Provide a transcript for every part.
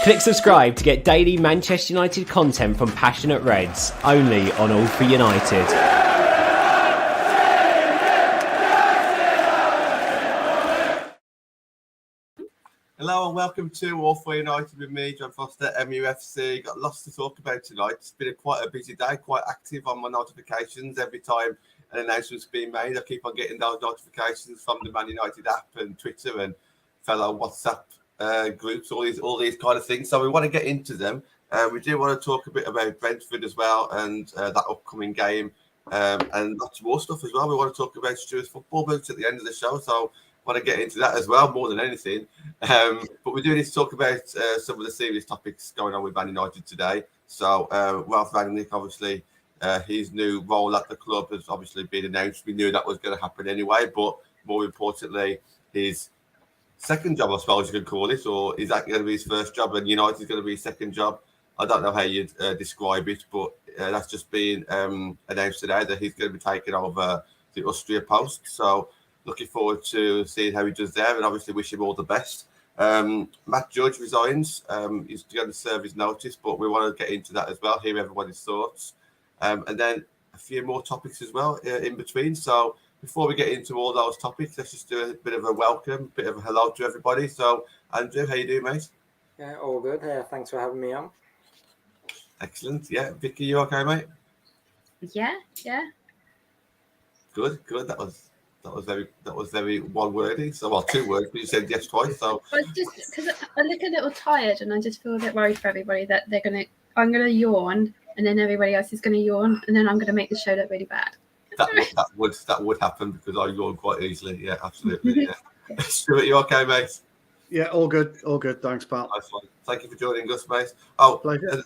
Click subscribe to get daily Manchester United content from passionate Reds, only on All for United. Hello and welcome to All for United with me, John Foster, MUFC. Got lots to talk about tonight. It's been quite a busy day, quite active on my notifications. Every time an announcement's been made, I keep on getting those notifications from the Man United app and Twitter and fellow WhatsApp groups, all these kind of things. So we want to get into them. We do want to talk a bit about Brentford as well and that upcoming game and lots more stuff as well. We want to talk about Stuart's football boots at the end of the show. So want to get into that as well, more than anything. But we do need to talk about some of the serious topics going on with Man United today. So Ralph Rangnick, obviously, his new role at the club has obviously been announced. We knew that was going to happen anyway, but more importantly, his second job, I suppose you could call it, or is that going to be his first job and United's going to be his second job? I don't know how you'd describe it, but that's just been announced today that he's going to be taking over the Austria post. So looking forward to seeing how he does there and obviously wish him all the best. Matt Judge resigns. He's going to serve his notice, but we want to get into that as well, hear everybody's thoughts. And then a few more topics as well in between. So before we get into all those topics, let's just do a bit of a welcome, a bit of a hello to everybody. So, Andrew, how you doing, mate? Yeah, all good. Thanks for having me on. Excellent. Yeah, Vicky, you okay, mate? Yeah. Good. That was very one wordy. So, well, two words, but you said yes twice. So, Well, it's just because I look a little tired, and I just feel a bit worried for everybody that I'm gonna yawn, and then everybody else is gonna yawn, and then I'm gonna make the show look really bad. that would happen because I yawn quite easily. Yeah, absolutely. Yeah. Stuart, you okay, mate? Yeah, all good. Thanks, pal. Nice one. Thank you for joining us, mate. Oh, pleasure.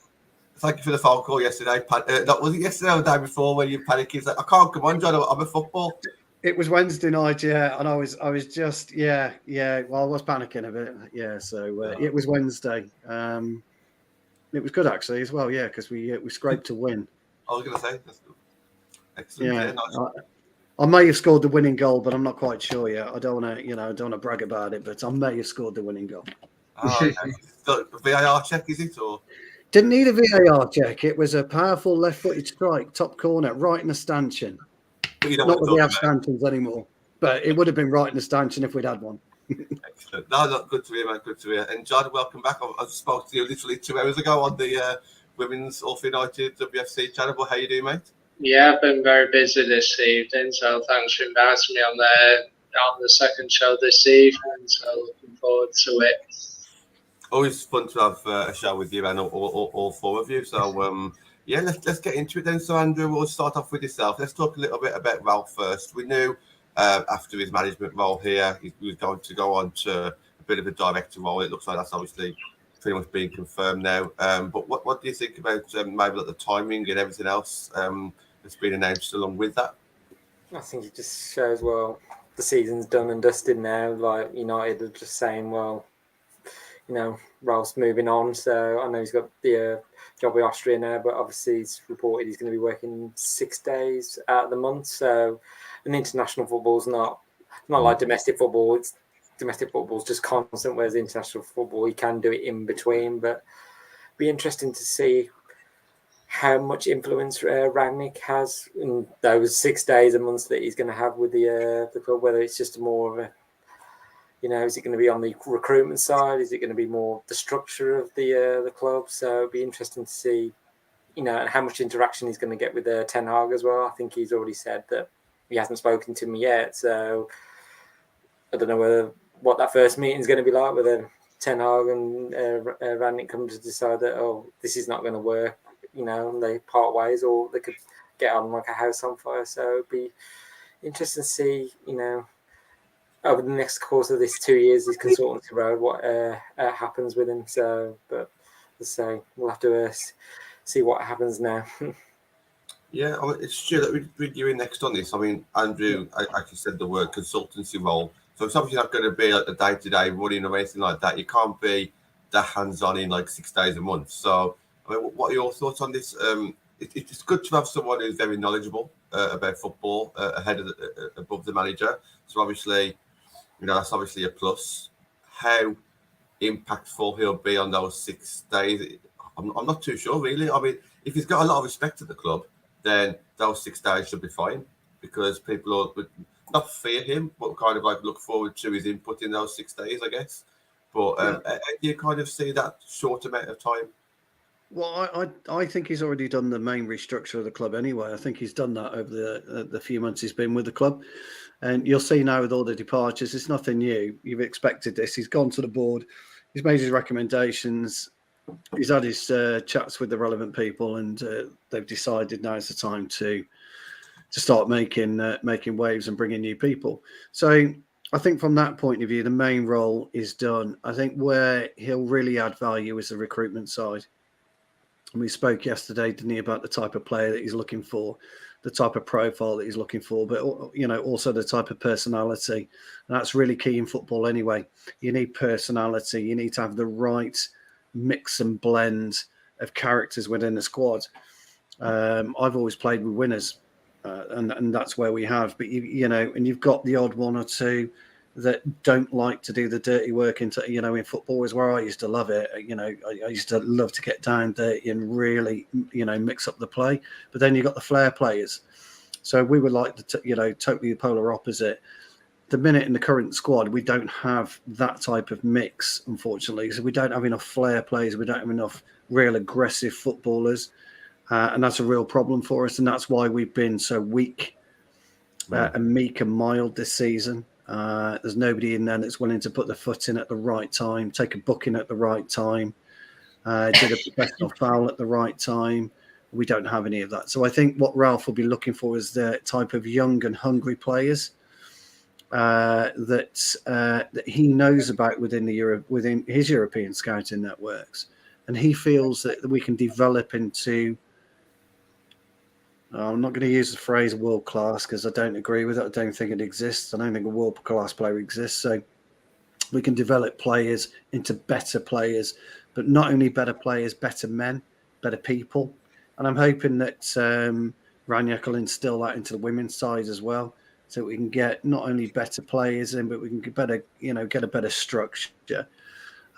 Thank you for the phone call yesterday. That was it yesterday or the day before when you panicked. He's like, I can't come on, John. I'm a football. It was Wednesday night, yeah, and I was just, yeah. Well, I was panicking a bit, yeah. So it was Wednesday. It was good actually as well, yeah, because we scraped to win. I was going to say that's good. Excellent. Yeah, nice. I may have scored the winning goal, but I'm not quite sure yet. I don't want to brag about it, but I may have scored the winning goal. Oh, okay. So, VAR check, is it, or? Didn't need a VAR check. It was a powerful left-footed strike, top corner, right in the stanchion. Not that we have stanchions anymore, but it would have been right in the stanchion if we'd had one. Excellent. No, good to hear, man. Good to hear. And John, welcome back. I spoke to you literally 2 hours ago on the Women's All for United WFC channel. How you doing, mate? Yeah, I've been very busy this evening, so thanks for inviting me on the second show this evening. So looking forward to it. Always fun to have a show with you and all four of you. So yeah, let's get into it then. So Andrew, we'll start off with yourself. Let's talk a little bit about Ralph first. We knew after his management role here, he was going to go on to a bit of a director role. It looks like that's obviously pretty much being confirmed now. But what do you think about maybe the timing and everything else that's been announced along with that? I think it just shows, well, the season's done and dusted now. Like United are just saying, well, Ralph's moving on. So I know he's got the job with Austria now, but obviously it's reported he's going to be working 6 days out of the month. So an international football's not like domestic football. Domestic football's just constant, whereas international football, he can do it in between. But be interesting to see how much influence Rangnick has in those 6 days a month that he's going to have with the club, whether it's just more of a, is it going to be on the recruitment side? Is it going to be more the structure of the club? So it'll be interesting to see, and how much interaction he's going to get with Ten Hag as well. I think he's already said that he hasn't spoken to me yet. So I don't know what that first meeting is going to be like, whether Ten Hag and Rangnick come to decide that, this is not going to work, they part ways, or they could get on like a house on fire. So it'd be interesting to see, over the next course of this 2 years, this consultancy road, what happens with him. So, but let's say we'll have to see what happens now. Yeah, it's true that we're doing next on this. I mean, Andrew actually said the word consultancy role. So it's obviously not going to be like a day-to-day running or anything like that. You can't be that hands-on in like 6 days a month. So, I mean, what are your thoughts on this? It's good to have someone who's very knowledgeable about football above the manager. So obviously, that's obviously a plus. How impactful he'll be on those 6 days. I'm not too sure, really. I mean, if he's got a lot of respect to the club, then those 6 days should be fine, because people would not fear him, but kind of like look forward to his input in those 6 days, I guess. But do you kind of see that short amount of time? Well, I think he's already done the main restructure of the club anyway. I think he's done that over the few months he's been with the club. And you'll see now with all the departures, it's nothing new. You've expected this. He's gone to the board. He's made his recommendations. He's had his chats with the relevant people, and they've decided now is the time to start making waves and bringing new people. So I think from that point of view, the main role is done. I think where he'll really add value is the recruitment side. And we spoke yesterday, didn't he, about the type of player that he's looking for, the type of profile that he's looking for, but also the type of personality. And that's really key in football anyway. You need personality. You need to have the right mix and blend of characters within the squad. I've always played with winners, and that's where we have. But and you've got the odd one or two that don't like to do the dirty work in football is where I used to love it. I used to love to get down dirty and really, mix up the play. But then you got the flair players. So we were like totally the polar opposite. The minute in the current squad, we don't have that type of mix, unfortunately. So we don't have enough flair players. We don't have enough real aggressive footballers. And that's a real problem for us. And that's why we've been so weak and meek and mild this season. There's nobody in there that's willing to put the foot in at the right time, take a booking at the right time, did a professional foul at the right time. We don't have any of that. So I think what Ralph will be looking for is the type of young and hungry players that he knows about within his European scouting networks, and he feels that we can develop into. I'm not going to use the phrase world class because I don't agree with it. I don't think it exists. I don't think a world class player exists. So we can develop players into better players, but not only better players, better men, better people. And I'm hoping that Raniak will instill that into the women's side as well, so we can get not only better players in, but we can get a better structure.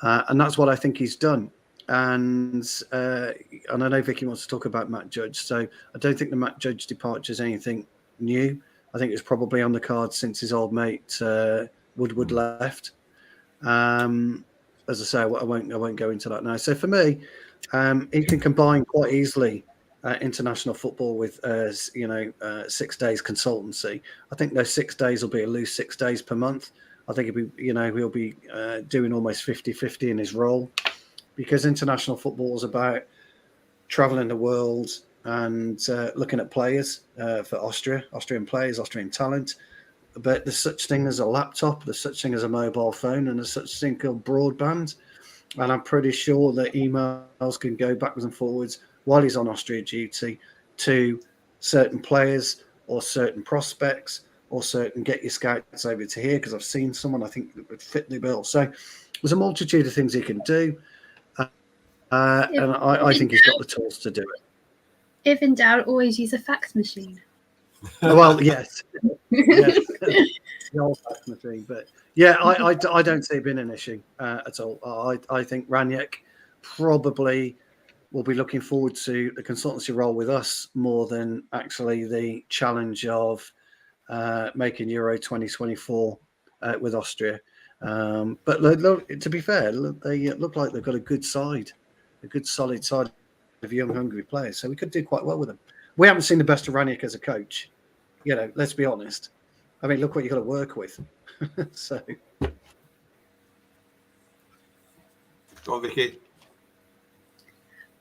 And that's what I think he's done. And I know Vicky wants to talk about Matt Judge. So I don't think the Matt Judge departure is anything new. I think it's probably on the card since his old mate Woodward left. As I say, I won't go into that now. So for me, he can combine quite easily international football with 6 days consultancy. I think those 6 days will be at least 6 days per month. I think he'll be doing almost 50-50 in his role. Because international football is about traveling the world and looking at players for Austrian players, Austrian talent. But there's such thing as a laptop, there's such thing as a mobile phone, and there's such thing called broadband. And I'm pretty sure that emails can go backwards and forwards while he's on Austria duty to certain players or certain prospects or certain get your scouts over to here, because I've seen someone I think that would fit the bill. So there's a multitude of things he can do. And I think he's got the tools to do it. If in doubt, always use a fax machine. Well, yes. The old fax machine. But yeah, I don't see it being an issue at all. I think Raniak probably will be looking forward to the consultancy role with us more than actually the challenge of making Euro 2024 with Austria. But look, to be fair, they look like they've got a good side. A good solid side of young, hungry players. So we could do quite well with them. We haven't seen the best of Raniak as a coach. Let's be honest. I mean, look what you've got to work with. So. Go on, Vicky.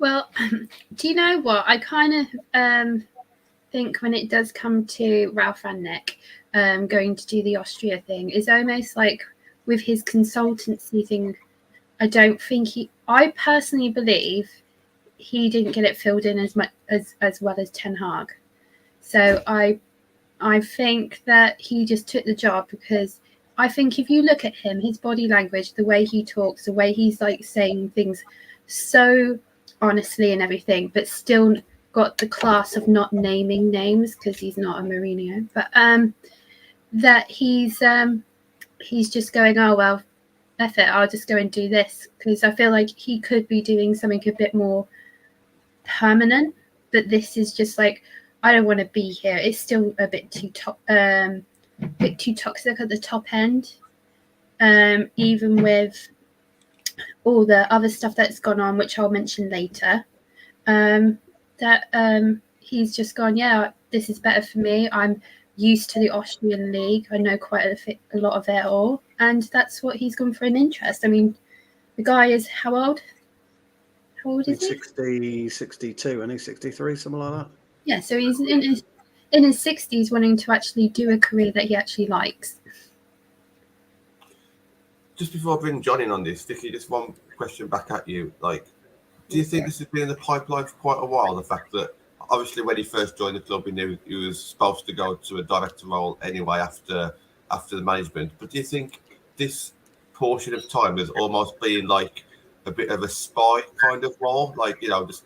Well, do you know what? I kind of think when it does come to Ralph Raniak going to do the Austria thing, is almost like with his consultancy thing, I personally believe he didn't get it filled in as much as well as Ten Hag. So I think that he just took the job because I think if you look at him, his body language, the way he talks, the way he's like saying things so honestly and everything, but still got the class of not naming names because he's not a Mourinho, but that he's just going, oh well, effort, I'll just go and do this, because I feel like he could be doing something a bit more permanent. But this is just like, I don't want to be here. It's still a bit too toxic at the top end. Even with all the other stuff that's gone on, which I'll mention later, he's just gone, yeah, this is better for me. I'm used to the Austrian league. I know quite a lot of it all. And that's what he's gone for an interest. I mean, the guy is how old? How old is he? 60, 62, and he's 63, something like that. Yeah, so he's in his 60s, wanting to actually do a career that he actually likes. Just before I bring John in on this, Vicky, just one question back at you. Like, do you think this has been in the pipeline for quite a while? The fact that obviously when he first joined the club, he knew he was supposed to go to a director role anyway after the management. But do you think this portion of time has almost been like a bit of a spy kind of role? Like, you know, just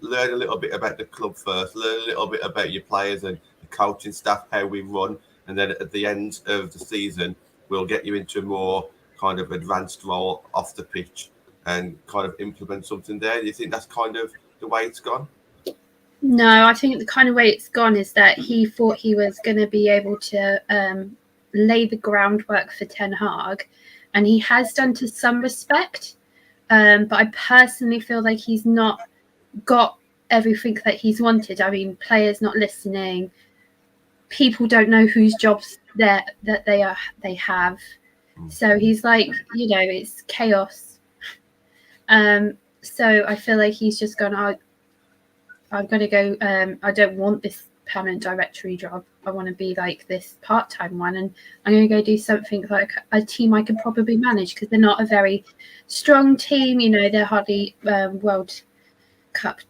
learn a little bit about the club first, learn a little bit about your players and the coaching staff, how we run, and then at the end of the season, we'll get you into a more kind of advanced role off the pitch and kind of implement something there. Do you think that's kind of the way it's gone? No, I think the kind of way it's gone is that he thought he was going to be able to lay the groundwork for Ten Hag, and he has done to some respect. But I personally feel like he's not got everything that he's wanted. I mean, players not listening, people don't know whose jobs that they have. So he's like, you know, it's chaos. So I feel like he's just gone, I'm going to go, I don't want this permanent directory job. I want to be like this part-time one, and I'm going to go do something like a team I can probably manage, because they're not a very strong team. You know, they're hardly World Cup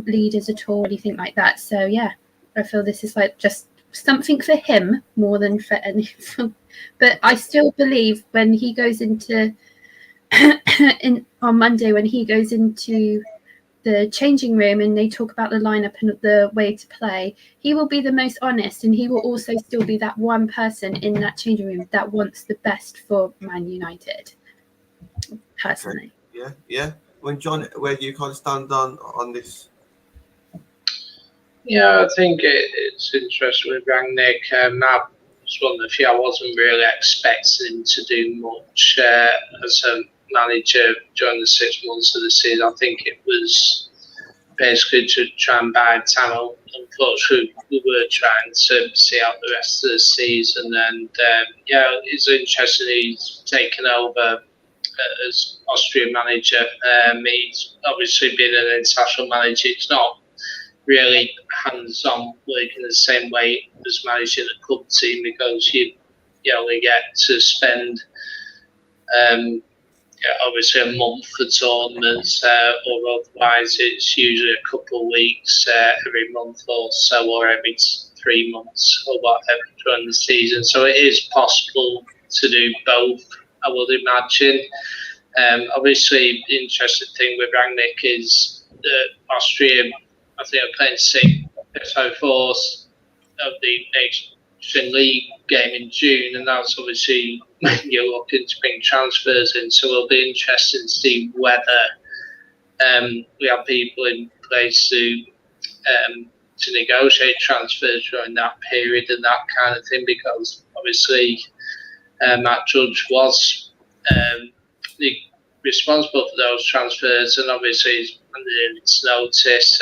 leaders at all, anything like that. So yeah, I feel this is like just something for him more than for anything. But I still believe when he goes into on Monday, when he goes into the changing room and they talk about the lineup and the way to play, he will be the most honest, and he will also still be that one person in that changing room that wants the best for Man United, personally. Okay. Yeah. When John, where do you kind of stand on this? Yeah, I think it's interesting with Rangnick. That was one of the few I wasn't really expecting him to do much as a manager during the 6 months of the season. I think it was basically to try and buy time. Unfortunately, we were trying to see out the rest of the season, and it's interesting he's taken over as Austrian manager. He's obviously been an international manager. It's not really hands-on work in the same way as managing a club team, because you only get to spend obviously a month for tournaments, or otherwise it's usually a couple of weeks every month or so, or every 3 months or whatever during the season. So it is possible to do both, I would imagine. Obviously, the interesting thing with Rangnick is that Austria, I think, are playing 4th of the Nation League game in June, and that's obviously when you're looking to bring transfers in. So it'll be interesting to see whether we have people in place to negotiate transfers during that period and that kind of thing, because obviously Matt Judge was responsible for those transfers, and obviously he's under its notice.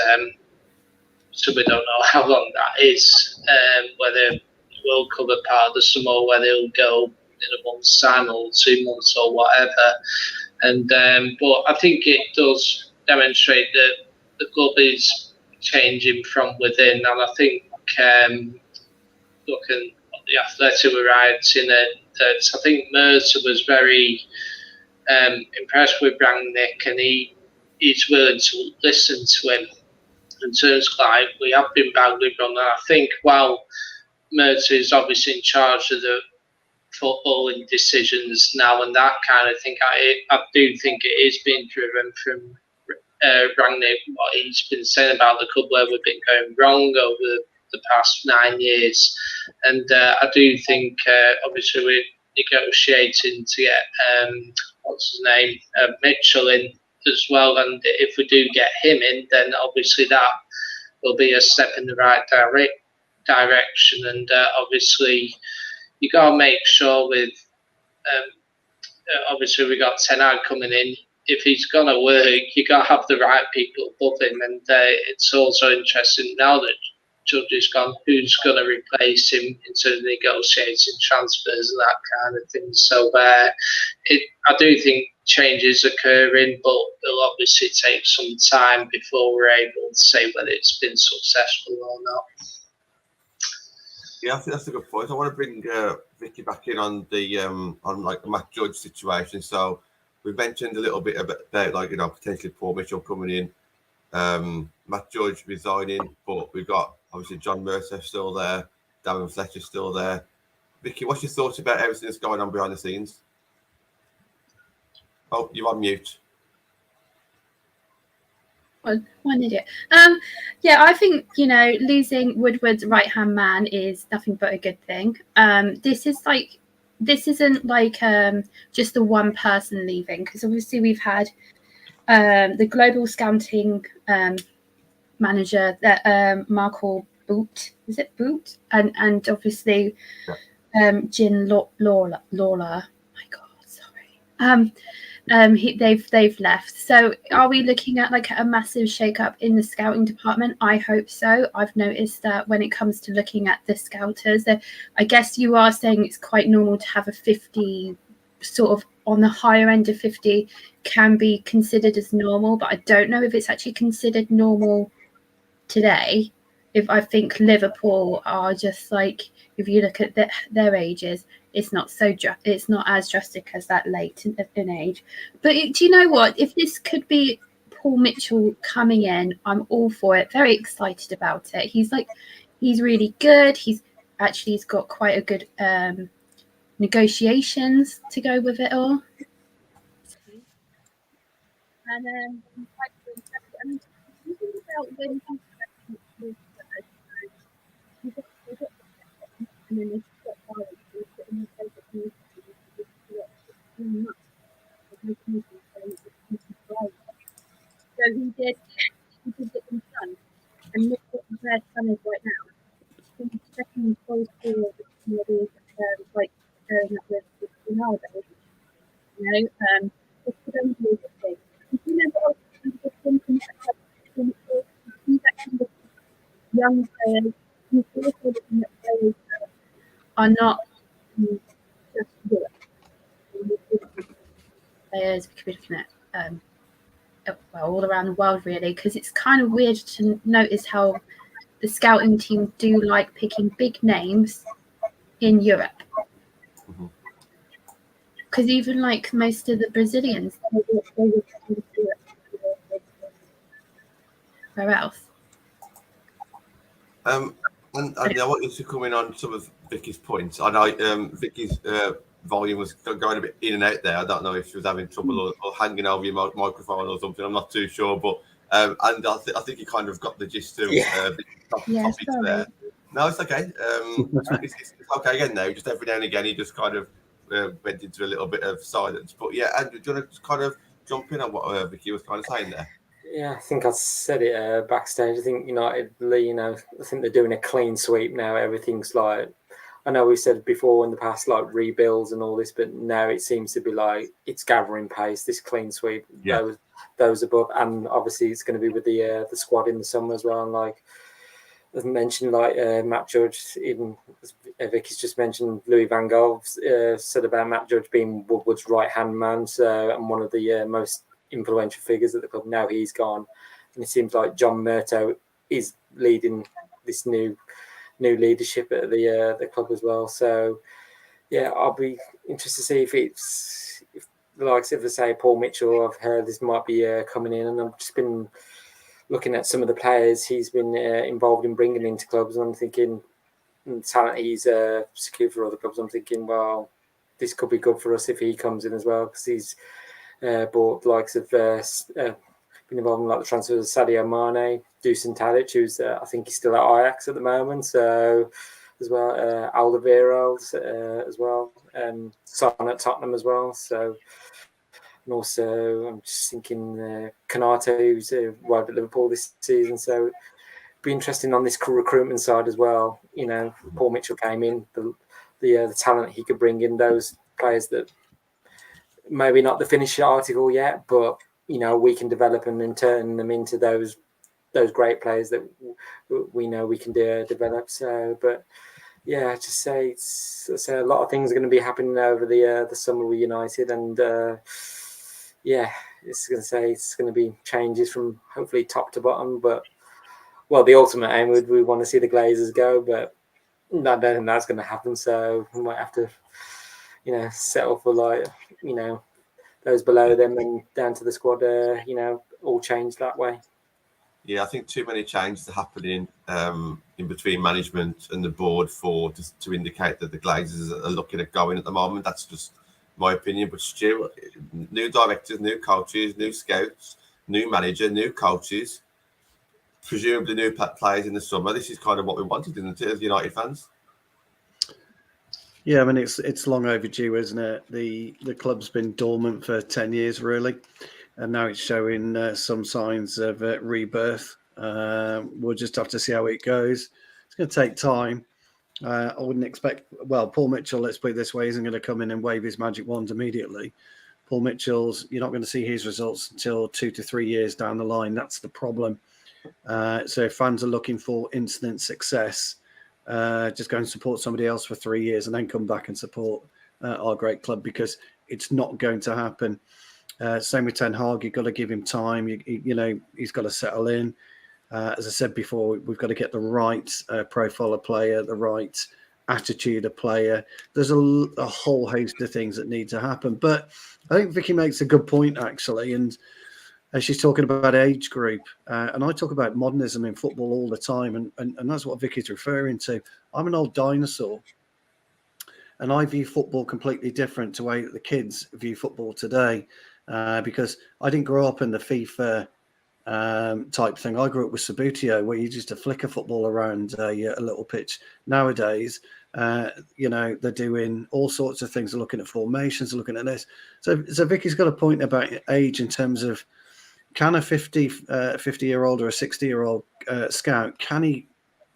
So we don't know how long that is, whether it will cover part of the summer, or whether it'll go in a month's time or 2 months or whatever. And but I think it does demonstrate that the club is changing from within, and I think looking at the Athletic were writing it, that I think Mercer was very impressed with Rangnick, and he's willing to listen to him. In terms of like, we have been badly run, and I think while Mercer is obviously in charge of the footballing decisions now and that kind of thing, I do think it is being driven from Rangnick, what he's been saying about the club, where we've been going wrong over the past 9 years. And I do think, obviously, negotiating to get what's his name, Mitchell in as well. And if we do get him in, then obviously that will be a step in the right direction. And obviously, you got to make sure with obviously we got Ten Hag coming in. If he's going to work, you got to have the right people above him. And it's also interesting now that Judge is gone, who's going to replace him in terms of negotiating transfers and that kind of thing. So I do think change is occurring, but it'll obviously take some time before we're able to say whether it's been successful or not. Yeah, I think that's a good point. I want to bring Vicky back in on the like the Matt Judge situation. So we mentioned a little bit about like potentially Paul Mitchell coming in, Matt Judge resigning, but we've got obviously John Mercer still there, Darren Fletcher still there. Vicky, what's your thoughts about everything that's going on behind the scenes? Oh, you're on mute. One idiot. Yeah, I think losing Woodward's right-hand man is nothing but a good thing. This isn't like just the one person leaving, because obviously we've had the global scouting manager that Michael Boot, is it Boot, and obviously Jin Lawler. My God, sorry. They've left. So are we looking at like a massive shake-up in the scouting department? I hope so. I've noticed that when it comes to looking at the scouters, I guess you are saying it's quite normal to have a 50, sort of on the higher end of 50 can be considered as normal, but I don't know if it's actually considered normal today. If I think Liverpool are just like, if you look at their ages, it's not as drastic as that late in age. But do you know what? If this could be Paul Mitchell coming in, I'm all for it. Very excited about it. He's really good. He's got quite a good negotiations to go with it all. And so he did get them done, and look what their son is right now. He's second full school like going up with Ronaldo. It's going to be a good thing. You know what he's actually young players, he's also looking at players that are not just good players. We could be looking at all around the world, really, because it's kind of weird to notice how the scouting team do like picking big names in Europe. Because even like most of the Brazilians, where else? And I want you to come in on some of Vicky's points. I know Vicky's volume was going a bit in and out there. I don't know if she was having trouble or hanging over your microphone or something. I'm not too sure, but and I think you kind of got the gist of the topics there. No, it's okay. It's okay again now. Just every now and again, he just kind of went into a little bit of silence. But yeah, Andrew, do you want to just kind of jump in on what Vicky was kind of saying there? Yeah, I think I said it backstage. I think United, I think they're doing a clean sweep now. Everything's like, I know we said before in the past, like rebuilds and all this, but now it seems to be like it's gathering pace. This clean sweep, those above, and obviously it's going to be with the squad in the summer as well. And like as mentioned, like Matt Judge, even Vicky's just mentioned, Louis van Gaal said about Matt Judge being Woodward's right-hand man, and one of the most influential figures at the club. Now he's gone, and it seems like John Murtough is leading this new leadership at the club as well. So yeah, I'll be interested to see if the likes of, say, Paul Mitchell, I've heard this might be coming in, and I've just been looking at some of the players he's been involved in bringing into clubs, and I'm thinking the talent he's secured for other clubs. I'm thinking, well, this could be good for us if he comes in as well, because he's bought the likes of been involved in like the transfers of Sadio Mane, Dusan Tadic, who's I think he's still at Ajax at the moment. So as well. Alderweireld as well. Son at Tottenham as well. So, and also I'm just thinking Canate, who's arrived at Liverpool this season. So, be interesting on this recruitment side as well. You know, Paul Mitchell came in, the talent he could bring in, those players that maybe not the finished article yet, but you know, we can develop them and turn them into those great players that we know we can develop. So, but yeah, just say a lot of things are going to be happening over the summer with United, and it's going to be changes from hopefully top to bottom. But well, the ultimate aim would we want to see the Glazers go, but I don't think that's going to happen. So we might have to, you know, settle for like, you know, those below them and down to the squad, you know, all change that way. Yeah, I think too many changes are happening in between management and the board to indicate that the Glazers are looking at going at the moment. That's just my opinion. But Stu, new directors, new coaches, new scouts, new manager, new coaches, presumably new players in the summer. This is kind of what we wanted, isn't it, as United fans? Yeah, I mean it's long overdue, isn't it? The club's been dormant for 10 years, really, and now it's showing some signs of rebirth. We'll just have to see how it goes. It's going to take time. I wouldn't expect. Well, Paul Mitchell, let's put it this way, isn't going to come in and wave his magic wand immediately. Paul Mitchell's, you're not going to see his results until 2 to 3 years down the line. That's the problem. So if fans are looking for instant success, just go and support somebody else for 3 years and then come back and support our great club, because it's not going to happen. Same with Ten Hag. You've got to give him time. You know, he's got to settle in. As I said before, we've got to get the right profile of player, the right attitude of player. There's a whole host of things that need to happen. But I think Vicky makes a good point, actually. And she's talking about age group. And I talk about modernism in football all the time. And that's what Vicky's referring to. I'm an old dinosaur. And I view football completely different to the way that the kids view football today. Because I didn't grow up in the FIFA type thing. I grew up with Sabutio, where you just a flicker football around a little pitch. Nowadays, you know, they're doing all sorts of things. They're looking at formations, looking at this. So Vicky's got a point about age in terms of, can a 50-year-old or a 60-year-old scout, can he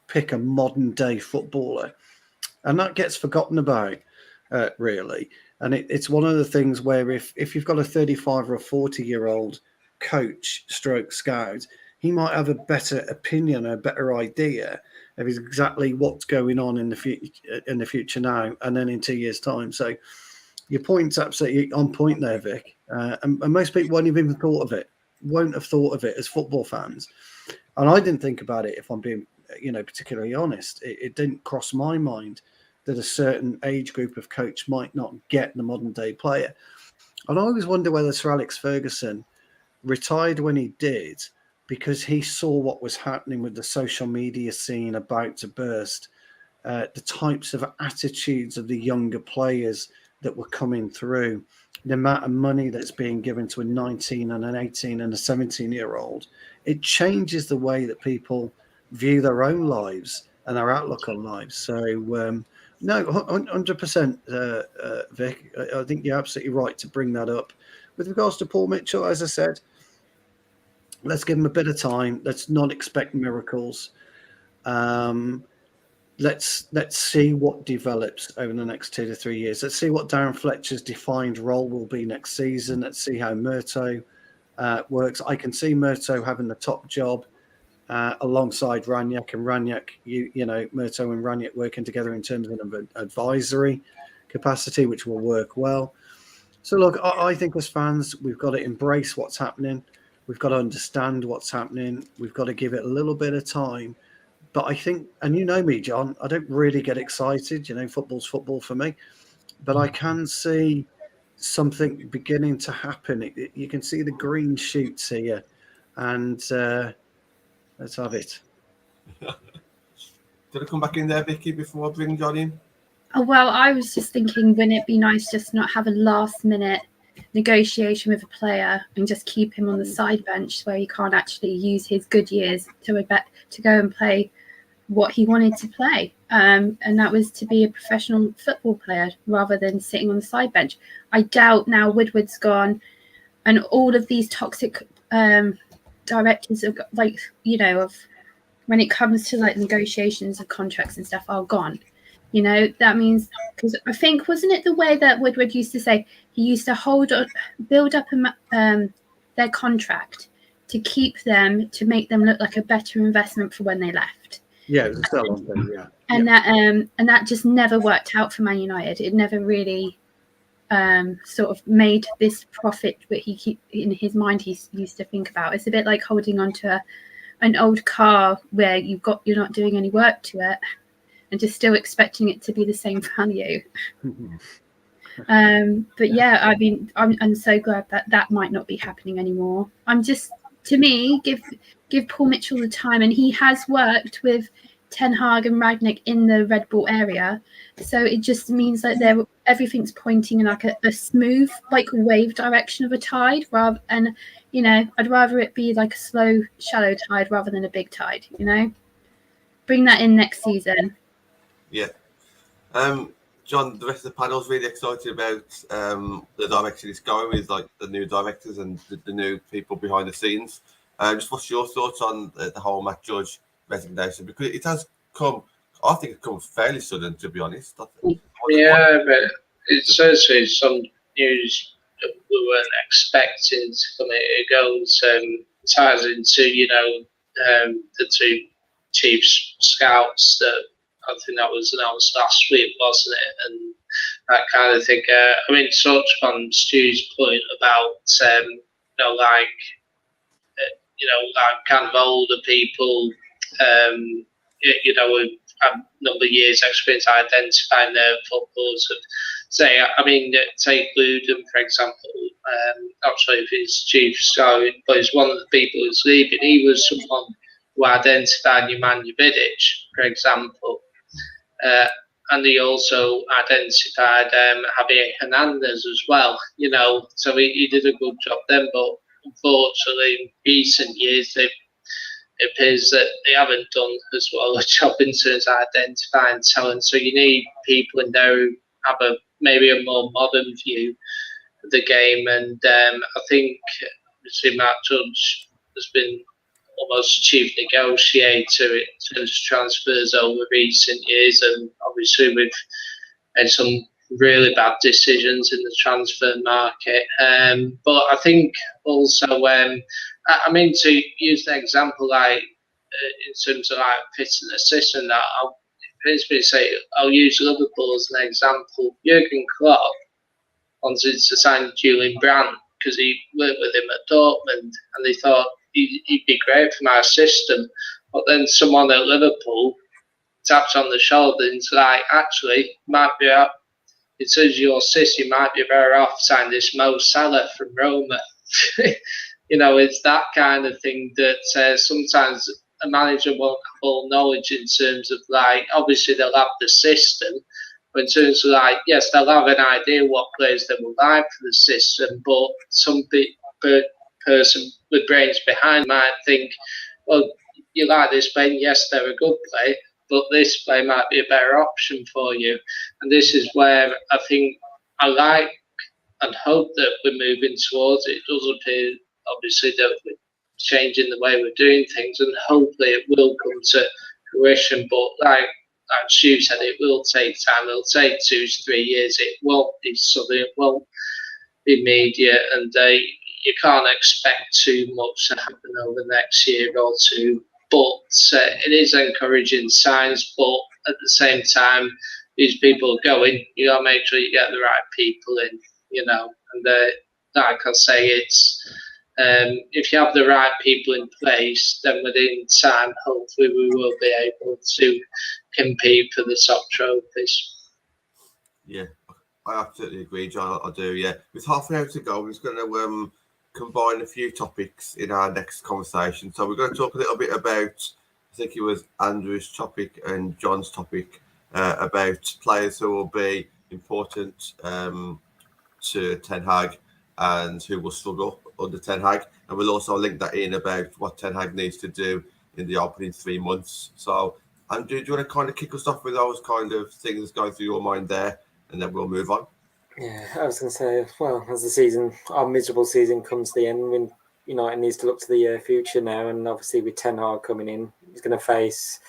pick a modern day footballer? And that gets forgotten about, really. And it's one of the things where if you've got a 35 or a 40-year-old coach stroke scout, he might have a better opinion, a better idea of exactly what's going on in the future now and then in 2 years' time. So your point's absolutely on point there, Vic. And most people won't have even thought of it, won't have thought of it as football fans. And I didn't think about it, if I'm being, you know, particularly honest. It didn't cross my mind that a certain age group of coach might not get the modern day player. And I always wonder whether Sir Alex Ferguson retired when he did because he saw what was happening with the social media scene about to burst, the types of attitudes of the younger players that were coming through, the amount of money that's being given to a 19 and an 18 and a 17-year-old. It changes the way that people view their own lives and their outlook on lives. So, no, 100%, Vic. I think you're absolutely right to bring that up. With regards to Paul Mitchell, as I said, let's give him a bit of time. Let's not expect miracles. Let's see what develops over the next 2 to 3 years. Let's see what Darren Fletcher's defined role will be next season. Let's see how Murto works. I can see Murto having the top job alongside Ranić, and Ranić, you know, Murto and Ranić working together in terms of an advisory capacity, which will work well. So look, I think as fans, we've got to embrace what's happening. We've got to understand what's happening. We've got to give it a little bit of time. But I think, and you know me, John, I don't really get excited. You know, football's football for me. But I can see something beginning to happen. You can see the green shoots here. And let's have it. Did I come back in there, Vicky, before I bring John in? Oh, well, I was just thinking, wouldn't it be nice just not have a last-minute negotiation with a player and just keep him on the side bench where he can't actually use his good years to go and play what he wanted to play, and that was to be a professional football player rather than sitting on the side bench. I doubt now Woodward's gone and all of these toxic directors of, like, you know, of when it comes to like negotiations of contracts and stuff are gone. You know, that means, because I think, wasn't it the way that Woodward used to say, he used to build up their contract to keep them, to make them look like a better investment for when they left. Yeah, it was a sell-on thing. Yeah, And that just never worked out for Man United. It never really sort of made this profit that he in his mind he used to think about. It's a bit like holding on to an old car where you're not doing any work to it and just still expecting it to be the same value. But yeah, I mean, I'm so glad that might not be happening anymore. To me, give Paul Mitchell the time, and he has worked with Ten Hag and Rangnick in the Red Bull area, so it just means that everything's pointing in like a smooth, like, wave direction of a tide, and you know, I'd rather it be like a slow, shallow tide rather than a big tide. You know, bring that in next season. Yeah. John, the rest of the panel's really excited about the direction it's going with, like the new directors and the new people behind the scenes. Just what's your thoughts on the whole Matt Judge resignation? Because it has come, I think it's come fairly sudden, to be honest. Yeah, but it's certainly some news that we weren't expecting to come. It goes ties into, you know, the two chief scouts that I think that was announced last week, wasn't it? And that kind of thing. I mean, sort of on Stu's point about, you know, like kind of older people, you know, with a number of years experience identifying their footballers. Say, I mean, take Luden, for example. Not sure if he's chief scout, but he's one of the people who's leaving. He was someone who identified Nemanja Vidic, for example. And he also identified Javier Hernandez as well, you know, so he did a good job then. But unfortunately, in recent years, it appears that they haven't done as well a job in terms of identifying talent. So you need people in there who have maybe a more modern view of the game. And I think Matt Judge has been almost chief negotiator in terms of transfers over recent years, and obviously we've made some really bad decisions in the transfer market. But I think also, I mean, to use the example, like in terms of like fitting a system, that I'll use Liverpool as an example. Jurgen Klopp wanted to sign Julian Brandt because he worked with him at Dortmund, and they thought he'd be great for my system. But then someone at Liverpool taps on the shoulder and it's like, actually, might be up. In terms of your system, you might be better off signing this Mo Salah from Roma. You know, it's that kind of thing that sometimes a manager won't have all knowledge in terms of, like, obviously they'll have the system, but in terms of, like, yes, they'll have an idea what players they will like for the system, but some person with brains behind might think, well, you like this player, yes, they're a good player, but this player might be a better option for you. And this is where I think I like and hope that we're moving towards. It does appear, obviously, that we're changing the way we're doing things, and hopefully it will come to fruition. But like Stu said, it will take time. It'll take 2 to 3 years. It won't be sudden. It won't be immediate, and you can't expect too much to happen over the next year or two. But it is encouraging signs. But at the same time, these people going, you got to make sure you get the right people in, you know. And like I say, it's if you have the right people in place, then within time, hopefully we will be able to compete for the top trophies. Yeah, I absolutely agree, John. I do, yeah. With half an hour to go, we're just going to combine a few topics in our next conversation. So we're going to talk a little bit about, I think it was Andrew's topic and John's topic, about players who will be important to Ten Hag and who will struggle under Ten Hag. And we'll also link that in about what Ten Hag needs to do in the opening 3 months. So Andrew, do you want to kind of kick us off with those kind of things going through your mind there, and then we'll move on? Yeah, I was going to say, well, as the season, our miserable season comes to the end, when United needs to look to the future now, and obviously with Ten Hag coming in, he's going to face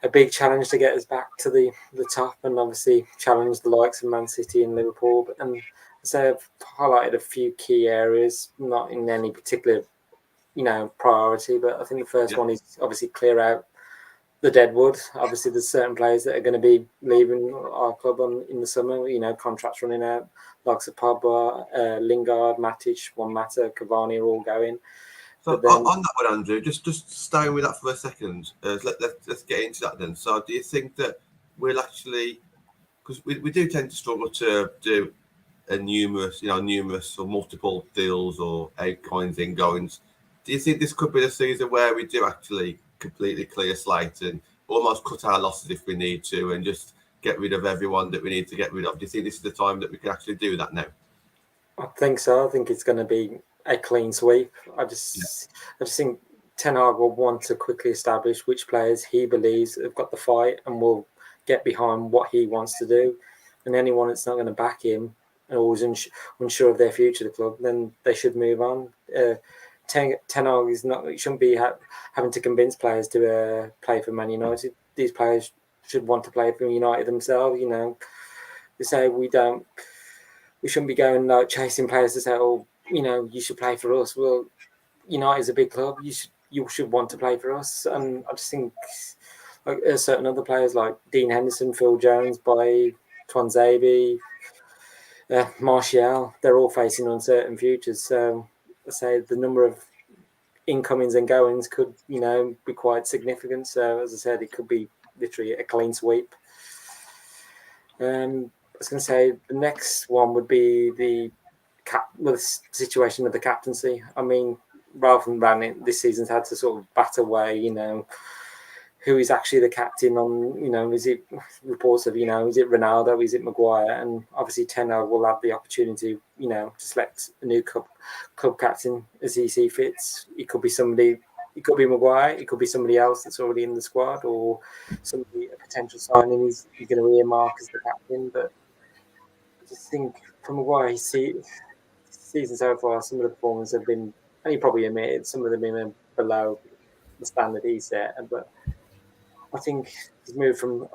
a big challenge to get us back to the top, and obviously challenge the likes of Man City and Liverpool. And so I've highlighted a few key areas, not in any particular, priority, but I think the first one is obviously clear out the deadwood. Obviously, there's certain players that are going to be leaving our club in the summer. Contracts running out. Like Pogba, Lingard, Matic, Juan Mata, Cavani are all going. So on that one, Andrew, just staying with that for a second. Let's get into that then. So, do you think that we'll actually, because we do tend to struggle to do numerous or multiple deals or outgoings, ingoings. Do you think this could be the season where we do actually completely clear slate and almost cut our losses if we need to, and just get rid of everyone that we need to get rid of? Do you think this is the time that we can actually do that now? I think so. I think it's going to be a clean sweep. I just think Ten Hag will want to quickly establish which players he believes have got the fight and will get behind what he wants to do. And anyone that's not going to back him and always unsure of their future at the club, then they should move on. Ten Hag is not. He shouldn't be having to convince players to play for Man United. These players should want to play for United themselves. They say we shouldn't be going chasing players to say, "Oh, you should play for us." Well, United's a big club. You should want to play for us. And I just think like certain other players like Dean Henderson, Phil Jones, Bailly, Twanzebe, Martial, they're all facing uncertain futures. So I say the number of incomings and goings could, be quite significant. So as I said, it could be literally a clean sweep. I was going to say the next one would be the situation of the captaincy. I mean, Ralph and Rangnick this season's had to sort of bat away, who is actually the captain on, is it reports of, is it Ronaldo, is it Maguire? And obviously Ten Hag will have the opportunity, to select a new club captain as he sees fits. It could be somebody, it could be Maguire, it could be somebody else that's already in the squad, or somebody, a potential signing he's going to earmark as the captain. But I just think from Maguire, season so far, some of the performances have been, and he probably admitted, some of them have been below the standard he set. But I think his move from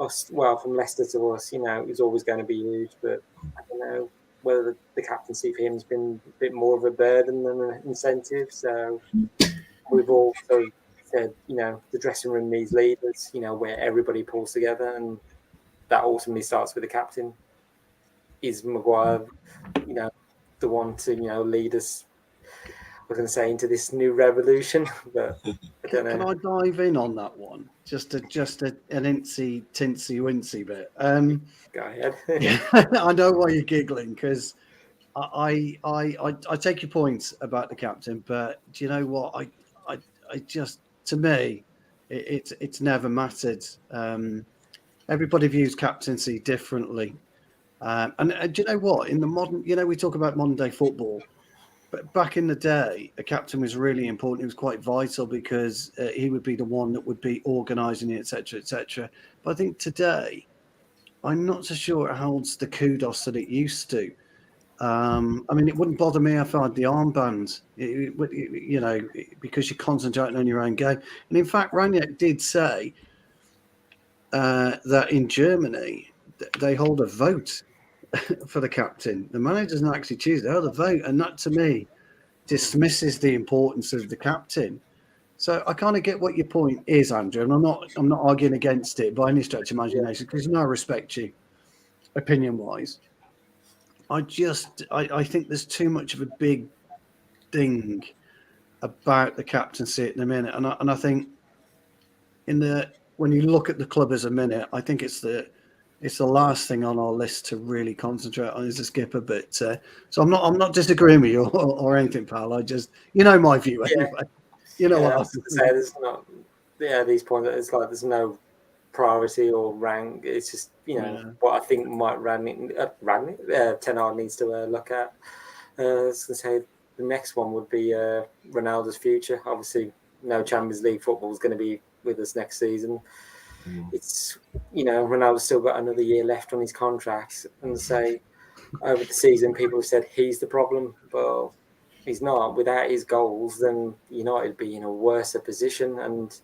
Leicester to us, is always going to be huge. But I don't know whether the captaincy for him has been a bit more of a burden than an incentive. So we've also said, the dressing room needs leaders, where everybody pulls together, and that ultimately starts with the captain. Is Maguire, the one to, lead us, we're going to say, into this new revolution? But I don't know. Can I dive in on that one? Just an incy tinsy wincy bit. Go ahead. Yeah, I know why you're giggling, because I take your points about the captain, but do you know what? I just, to me, it's never mattered. Everybody views captaincy differently, and do you know what? In the modern, we talk about modern day football. But back in the day, a captain was really important. He was quite vital because he would be the one that would be organising it, etc., etc. But I think today, I'm not so sure it holds the kudos that it used to. I mean, it wouldn't bother me if I had the armband, because you're concentrating on your own game. And in fact, Rangnick did say that in Germany, they hold a vote for the captain. The manager doesn't actually choose; they hold a vote, and that, to me, dismisses the importance of the captain. So I kind of get what your point is, Andrew, and I'm not arguing against it by any stretch of imagination, because I respect you, opinion wise. I think there's too much of a big thing about the captaincy at the minute, and I think when you look at the club as a minute, I think it's the last thing on our list to really concentrate on as a skipper. But so I'm not disagreeing with you or anything, pal. I just, my view anyway. What I was going to say. There's not, these points. It's like there's no priority or rank. It's just what I think might Ten Hag needs to look at. I was going to say the next one would be Ronaldo's future. Obviously, no Champions League football is going to be with us next season. it's, Ronaldo's still got another year left on his contract, and say over the season people have said he's the problem. Well, he's not. Without his goals, then United would be in a worse position. And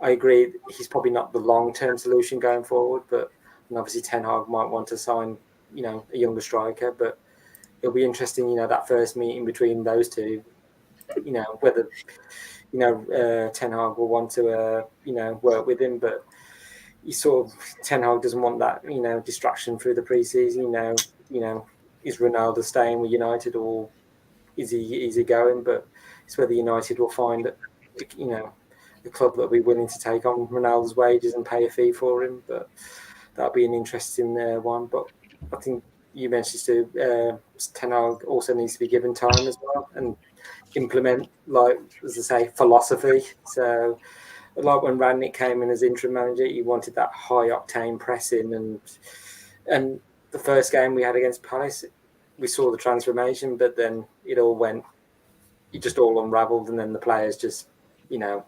I agree, he's probably not the long-term solution going forward. And obviously Ten Hag might want to sign, a younger striker. But it'll be interesting, that first meeting between those two. Whether Ten Hag will want to work with him, but Ten Hag doesn't want that distraction through the preseason. Is Ronaldo staying with United or is he going? But it's whether United will find a club that'll be willing to take on Ronaldo's wages and pay a fee for him. But that'll be an interesting one. But I think you mentioned too, Ten Hag also needs to be given time as well and implement, as I say, philosophy. So like when Rangnick came in as interim manager, he wanted that high octane pressing, and the first game we had against Palace, we saw the transformation, but then it just all unravelled, and then the players just, I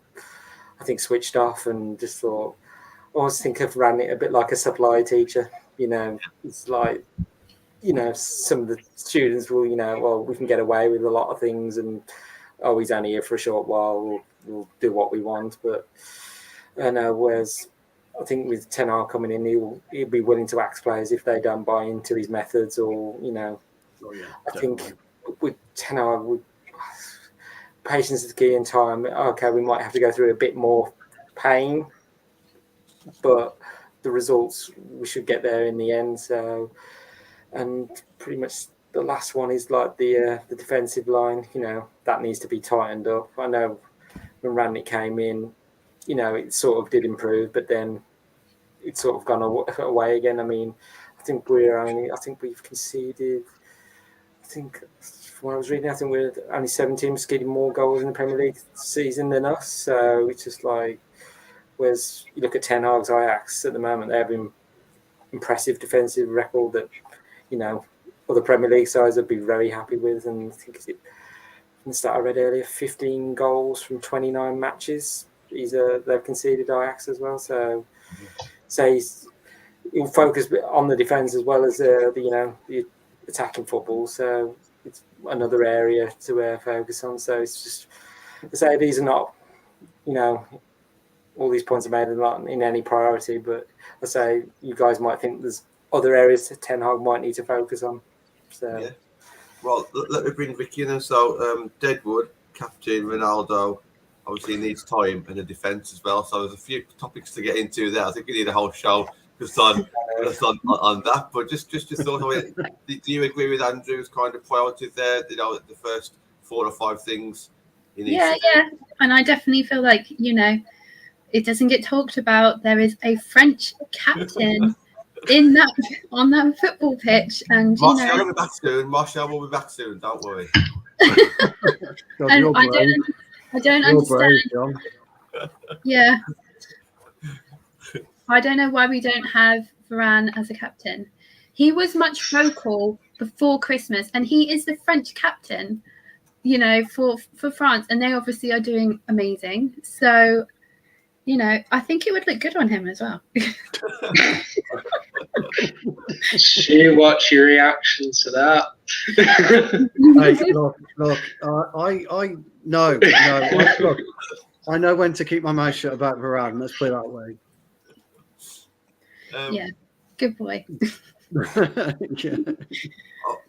think switched off and just thought. I always think of Rangnick a bit like a supply teacher. It's like, some of the students will, well, we can get away with a lot of things, and he's only here for a short while. We'll do what we want, but whereas I think with Ten Hag coming in, he'll be willing to axe players if they don't buy into his methods, or I think with Ten Hag, patience is the key in time. Okay, we might have to go through a bit more pain, but the results we should get there in the end. So, and pretty much the last one is like the defensive line. That needs to be tightened up. I know when Rangnick came in, it sort of did improve, but then it's sort of gone away again. I mean, I think we've conceded. I think from what I was reading, I think we're only 7 teams conceding more goals in the Premier League season than us. So it's just like, whereas you look at Ten Hag's Ajax at the moment, they have an impressive defensive record that other Premier League sides would be very happy with. And I think I read earlier, 15 goals from 29 matches. They've conceded Ajax as well. So he'll focus on the defence as well as the attacking football. So it's another area to focus on. So it's just to say these are not, all these points are made are not in any priority. But I say you guys might think there's other areas that Ten Hag might need to focus on. So. Yeah. Well, let me bring Ricky in. So, Deadwood, captain, Ronaldo, obviously needs time and a defence as well. So there's a few topics to get into there. I think we need a whole show just on that. But just thought of it. Do you agree with Andrew's kind of priorities there? The first 4 or 5 things. Yeah. And I definitely feel like it doesn't get talked about. There is a French captain. on that football pitch, and Martial will be back soon. Martial will be back soon. Don't worry. God, and I don't understand. Brave, yeah, I don't know why we don't have Varane as a captain. He was much vocal before Christmas, and he is the French captain. For France, and they obviously are doing amazing. So. I think it would look good on him as well. What's your reaction to that? Hey, look, I know when to keep my mouth shut about Varane. Let's put it that way. Yeah, good boy. Yeah.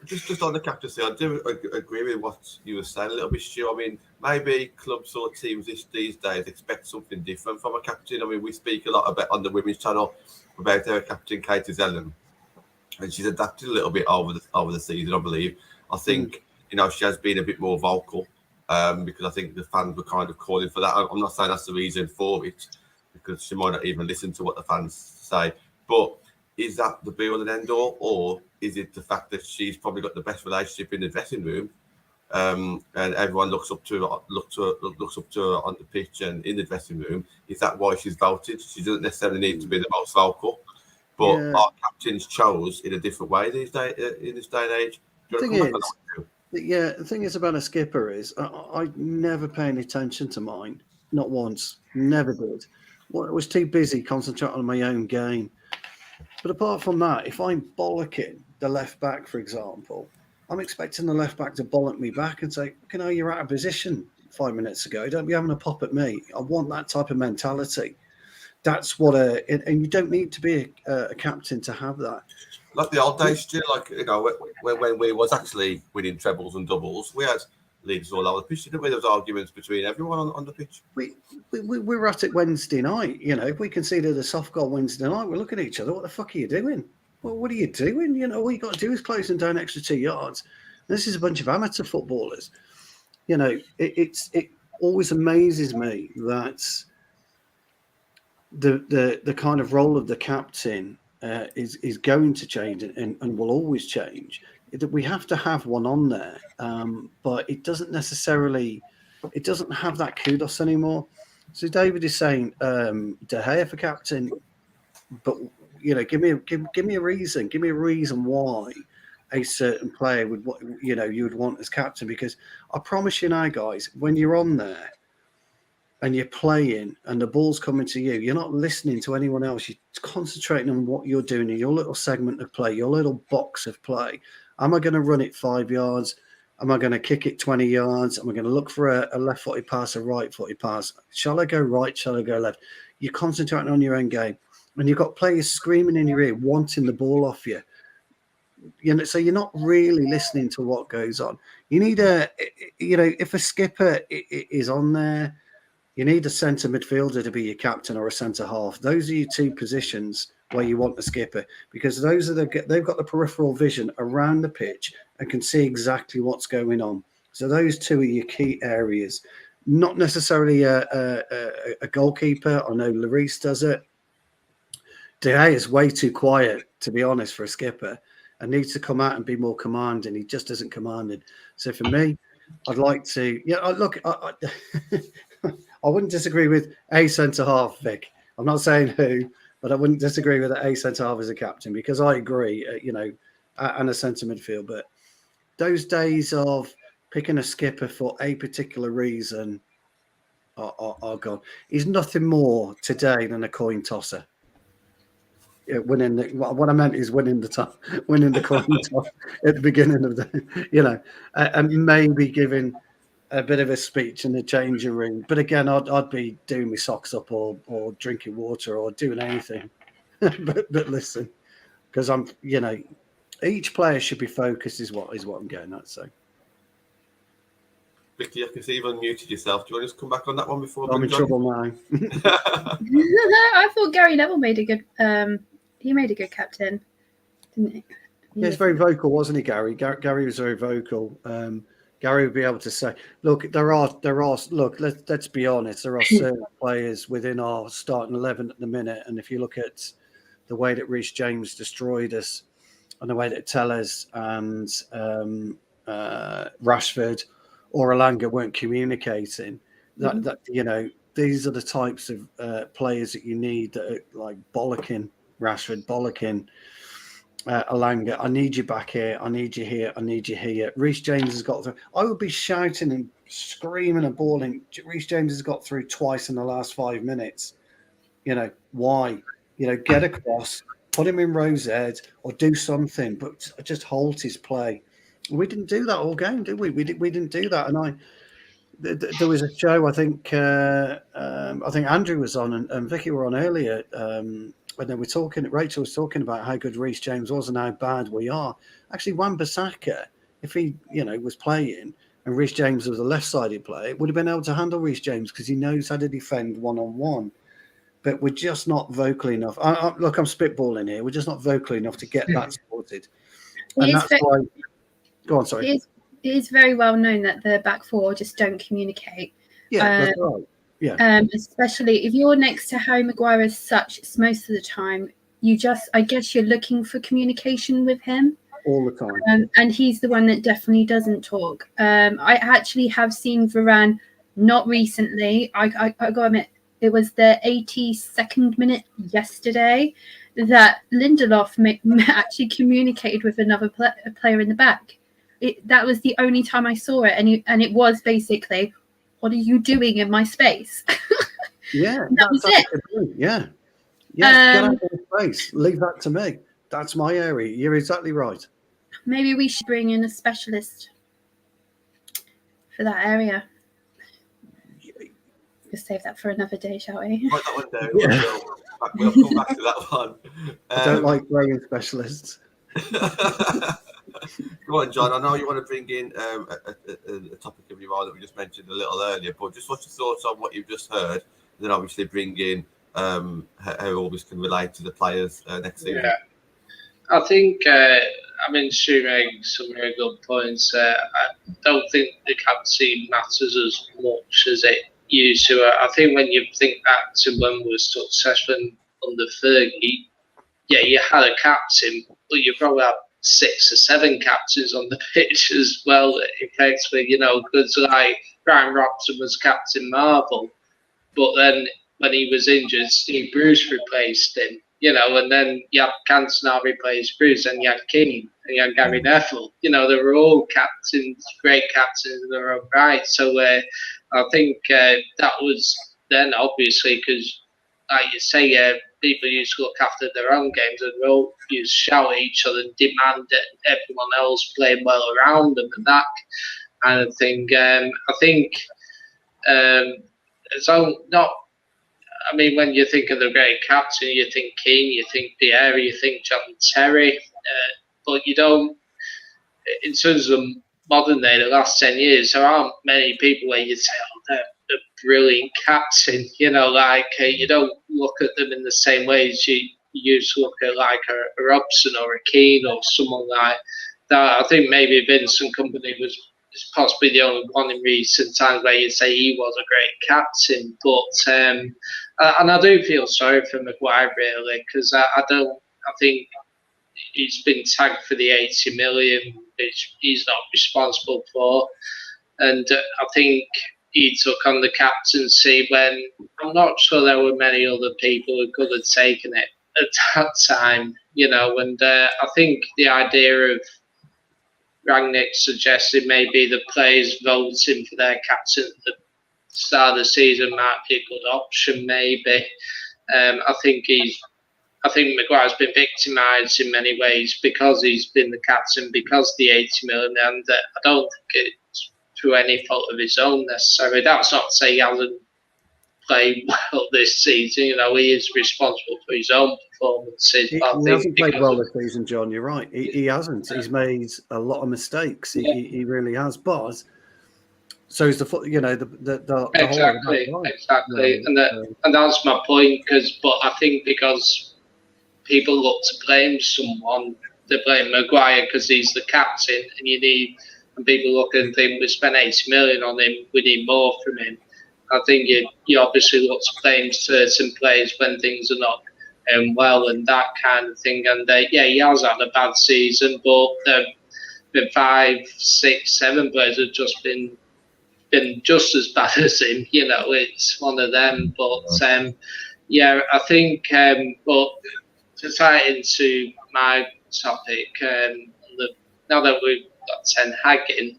Just on the captaincy, I do agree with what you were saying a little bit, Stu. I mean, maybe clubs or teams these days expect something different from a captain. I mean, we speak a lot about on the women's channel about our captain, Katie Zellum, and she's adapted a little bit over the season, I believe. I think she has been a bit more vocal because I think the fans were kind of calling for that. I'm not saying that's the reason for it because she might not even listen to what the fans say, but. Is that the be-all and end-all, or is it the fact that she's probably got the best relationship in the dressing room, and everyone looks up to her on the pitch and in the dressing room? Is that why she's voted? She doesn't necessarily need to be the most vocal, but our captains chose in a different way in this day and age. The thing is about a skipper is I never pay any attention to mine, not once, never did. Well, I was too busy concentrating on my own game. But apart from that, if I'm bollocking the left back, for example, I'm expecting the left back to bollock me back and say, "You know, you're out of position 5 minutes ago. Don't be having a pop at me." I want that type of mentality. That's what and you don't need to be a captain to have that. Like the old days, Stu, like, you know, when we was actually winning trebles and doubles, we had leagues all over the pitch, didn't we? There was arguments between everyone on the pitch. We were at it Wednesday night. You know, if we conceded a soft goal Wednesday night, we're looking at each other. What the fuck are you doing? Well, what are you doing? You know, all you got to do is close them down extra 2 yards. And this is a bunch of amateur footballers. You know, it always amazes me that the kind of role of the captain is going to change and will always change. We have to have one on there, but it doesn't necessarily. It doesn't have that kudos anymore. So David is saying De Gea for captain, but you know, give me a reason. Give me a reason why a certain player would, you know, you would want as captain. Because I promise you now, guys, when you're on there and you're playing and the ball's coming to you, you're not listening to anyone else. You're concentrating on what you're doing in your little segment of play, your little box of play. Am I going to run it 5 yards? Am I going to kick it 20 yards? Am I going to look for a left-footed pass, a right-footed pass? Shall I go right? Shall I go left? You're concentrating on your own game. And you've got players screaming in your ear, wanting the ball off you. You know, so you're not really listening to what goes on. You need if a skipper is on there, you need a centre midfielder to be your captain or a centre half. Those are your two positions where you want a skipper, because those are they've got the peripheral vision around the pitch and can see exactly what's going on. So those two are your key areas. Not necessarily a goalkeeper. I know Lloris does it. De Gea is way too quiet, to be honest, for a skipper, and needs to come out and be more commanding. He just isn't commanding. So for me, I'd like to. Yeah, look, I wouldn't disagree with a centre half, Vic. I'm not saying who, but I wouldn't disagree with a centre half as a captain, because I agree, and a centre midfield. But those days of picking a skipper for a particular reason are gone. He's nothing more today than a coin tosser. Winning what I meant is winning the coin toss at the beginning of the, and maybe giving a bit of a speech in the changing room. But again, I'd be doing my socks up or drinking water or doing anything. but listen, because I'm, each player should be focused is what I'm getting at. So, Vicky, I can see you've unmuted yourself. Do you want to just come back on that one before? I'm in trouble now. I thought Gary Neville made a good. He made a good captain, didn't he? Yeah, he's very vocal, wasn't he, Gary? Gary was very vocal. Gary would be able to say, "Look, there are. Look, let's be honest. There are certain players within our starting 11 at the minute, and if you look at the way that Reece James destroyed us, and the way that Tellez and Rashford or Alanga weren't communicating, that these are the types of players that you need that are like bollocking Rashford, bollocking Alanga. I need you back here. I need you here. I need you here. Reece James has got through. I would be shouting and screaming and bawling. Reece James has got through twice in the last 5 minutes. Why? Get across, put him in row Z or do something, but just halt his play. We didn't do that all game, did we? We didn't do that. And there was a show, I think Andrew was on and Vicky were on earlier. When they were talking, Rachel was talking about how good Reece James was and how bad we are. Actually, Wan-Bissaka, if he, was playing and Reece James was a left-sided player, would have been able to handle Reece James because he knows how to defend one-on-one. But we're just not vocal enough. Look, I'm spitballing here. We're just not vocal enough to get that sorted. And that's why. Go on, sorry. It is very well known that the back four just don't communicate. Yeah, that's right. Yeah. Especially if you're next to Harry Maguire as such, most of the time, I guess you're looking for communication with him. All the time. And he's the one that definitely doesn't talk. I actually have seen Varane, not recently. I got to admit, it was the 82nd minute yesterday that Lindelof actually communicated with another player in the back. That was the only time I saw it. And it was basically, what are you doing in my space? Yeah, That was it. Yeah. Get out of the space. Leave that to me. That's my area. You're exactly right. Maybe we should bring in a specialist for that area. We'll save that for another day, shall we? Write that one down. Yeah. We'll come back to that one. I don't like growing specialists. Go on, John. I know you want to bring in a topic of your own that we just mentioned a little earlier, but just what's your thoughts on what you've just heard? And then obviously bring in how all this can relate to the players next season. Yeah. I think, Stu made some very good points. I don't think the captaincy matters as much as it used to. I think when you think back to when we were successful under Fergie, yeah, you had a captain, but you probably had 6 or 7 captains on the pitch as well, effectively, because like Brian Robson was Captain Marvel, but then when he was injured, Steve Bruce replaced him, and then you had Cantona replace Bruce, and you had King, and you had Gary Neville. They were all captains, great captains in their own right. So I think that was then, obviously, because, like you say, people used to look after their own games and all used to shout at each other and demand that everyone else played well around them and that kind of thing. I think so. When you think of the great captain, you think Keane, you think Pierre, you think John Terry, but you don't. In terms of modern day, the last 10 years, there aren't many people where you say, "Oh, they're a brilliant captain." You don't look at them in the same way as you used to look at like a Robson or a Keane or someone like that. I think maybe Vincent Kompany was possibly the only one in recent times where you say he was a great captain. But and I do feel sorry for Maguire really, because I think he's been tagged for the 80 million, which he's not responsible for, and I think he took on the captaincy when I'm not sure there were many other people who could have taken it at that time, and I think the idea of Rangnick suggested maybe the players voting for their captain at the start of the season might be a good option. Maybe I think Maguire's been victimised in many ways because he's been the captain, because of the 80 million, and I don't think it's through any fault of his own necessarily. That's not to say he hasn't played well this season. He is responsible for his own performances. He hasn't played well this season, John. You're right. He hasn't. He's made a lot of mistakes. He really has. But so is the exactly, whole exactly, and that's my point. But I think because people look to blame someone, they blame Maguire because he's the captain, and people look and think we spent 80 million on him, we need more from him. I think you obviously look to blame certain players when things are not well and that kind of thing. And he has had a bad season, but there have been 5, 6, 7 players who've just been just as bad as him. It's one of them. But I think. But to tie it into my topic, now that we've got Ten Hag in,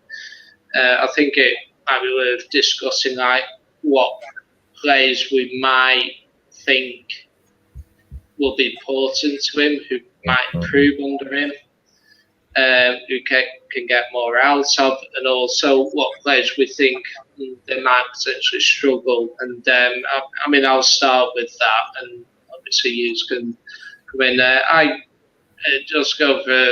I think it might be worth discussing like what players we might think will be important to him, who might improve under him, who can get more out of, and also what players we think they might potentially struggle. And I'll start with that, and obviously you can come in. I just go for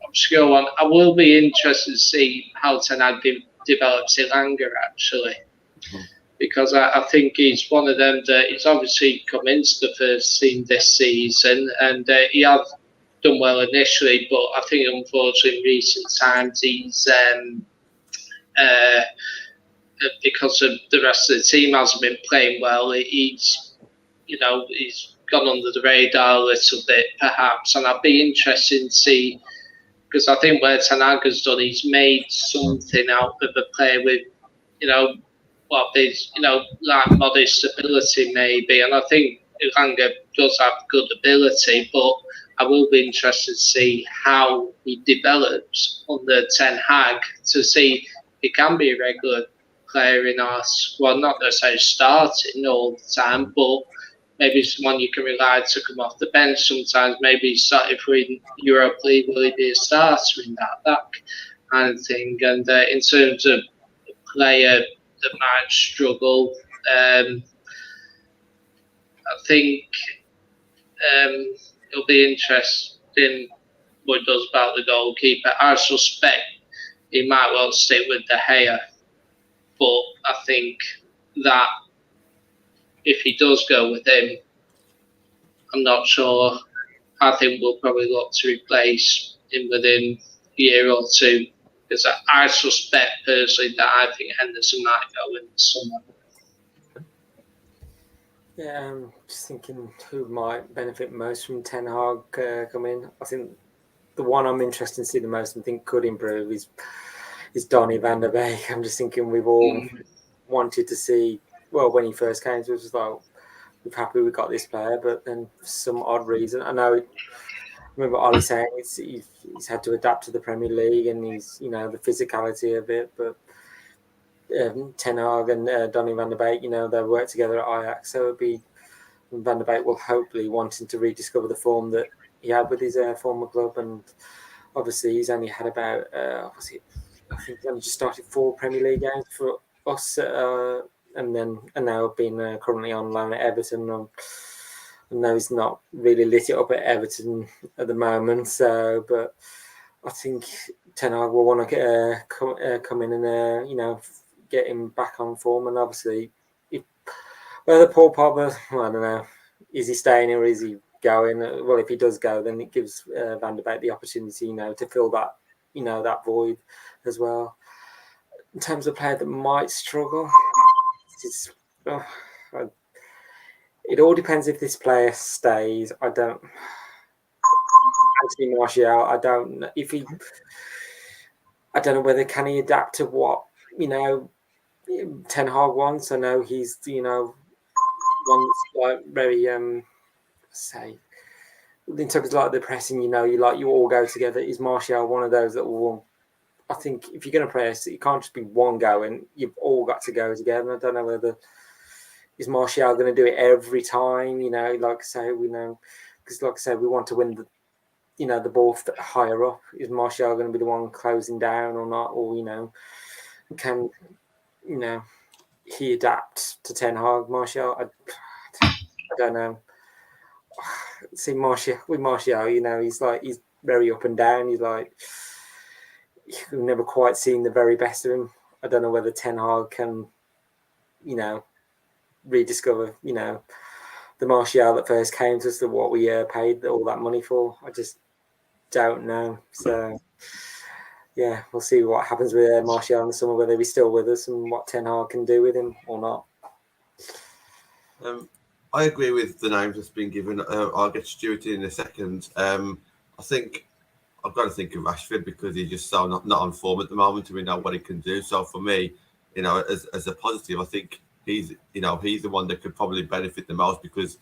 obscure one. I will be interested to see how Ten Hag develops Elanga actually. Because I think he's one of them that he's obviously come into the first team this season, and he has done well initially, but I think unfortunately in recent times he's because of the rest of the team hasn't been playing well. He's gone under the radar a little bit perhaps, and I'd be interested to see, because I think where Ten Hag has done, he's made something out of a player with like modest ability maybe, and I think Elanga does have good ability, but I will be interested to see how he develops under Ten Hag, to see if he can be a regular player in our squad, not necessarily starting all the time, but maybe someone you can rely to come off the bench sometimes. Maybe start if we're in Europe League, will he be a starter in that kind of thing? And in terms of a player that might struggle, I think it'll be interesting what he does about the goalkeeper. I suspect he might well stick with De Gea, but I think that if he does go with him, I'm not sure. I think we'll probably look to replace him within a year or two, because I suspect personally that I think Henderson might go in the summer. Yeah, I'm just thinking who might benefit most from Ten Hag coming. I think the one I'm interested to see the most and think could improve is Donny van der Beek. I'm just thinking we've all wanted to see, well, when he first came to us, it was like, we're happy we got this player, but then for some odd reason, I remember Ollie saying he's had to adapt to the Premier League and he's, the physicality of it, but Ten Hag and Donny van der Beek, they work together at Ajax, so it'd be Van der Beek will hopefully wanting to rediscover the form that he had with his former club, and obviously he's only had about I think he's only just started 4 Premier League games for us, and now being currently on loan at Everton. I know he's not really lit it up at Everton at the moment, but I think Ten Hag will want to come in and get him back on form. And obviously, whether Paul Pogba, I don't know, is he staying or is he going? Well, if he does go, then it gives Van der Beek the opportunity, to fill that, that void as well. In terms of player that might struggle, it all depends if this player stays. Anthony Martial, I don't know if I don't know whether can he adapt to what Ten Hag wants. I know he's one that's like very say in terms of like the pressing. You all go together. Is Martial one of those that will? I think if you're going to press, it can't just be one going. You've all got to go together. I don't know whether is Martial going to do it every time. Like I say, we know because like I said, we want to win the ball higher up. Is Martial going to be the one closing down or not? Or can he adapt to Ten Hag? Martial, I don't know. See Martial, he's very up and down. He's like we've never quite seen the very best of him. I don't know whether Ten Hag can, rediscover, the Martial that first came to us, what we paid all that money for. I just don't know. So, yeah, we'll see what happens with Martial in the summer, whether he's still with us and what Ten Hag can do with him or not. I agree with the names that's been given. I'll get Stuart in a second. I think I've got to think of Rashford because he's just so not on form at the moment, and we know what he can do. So for me, as a positive, I think he's the one that could probably benefit the most because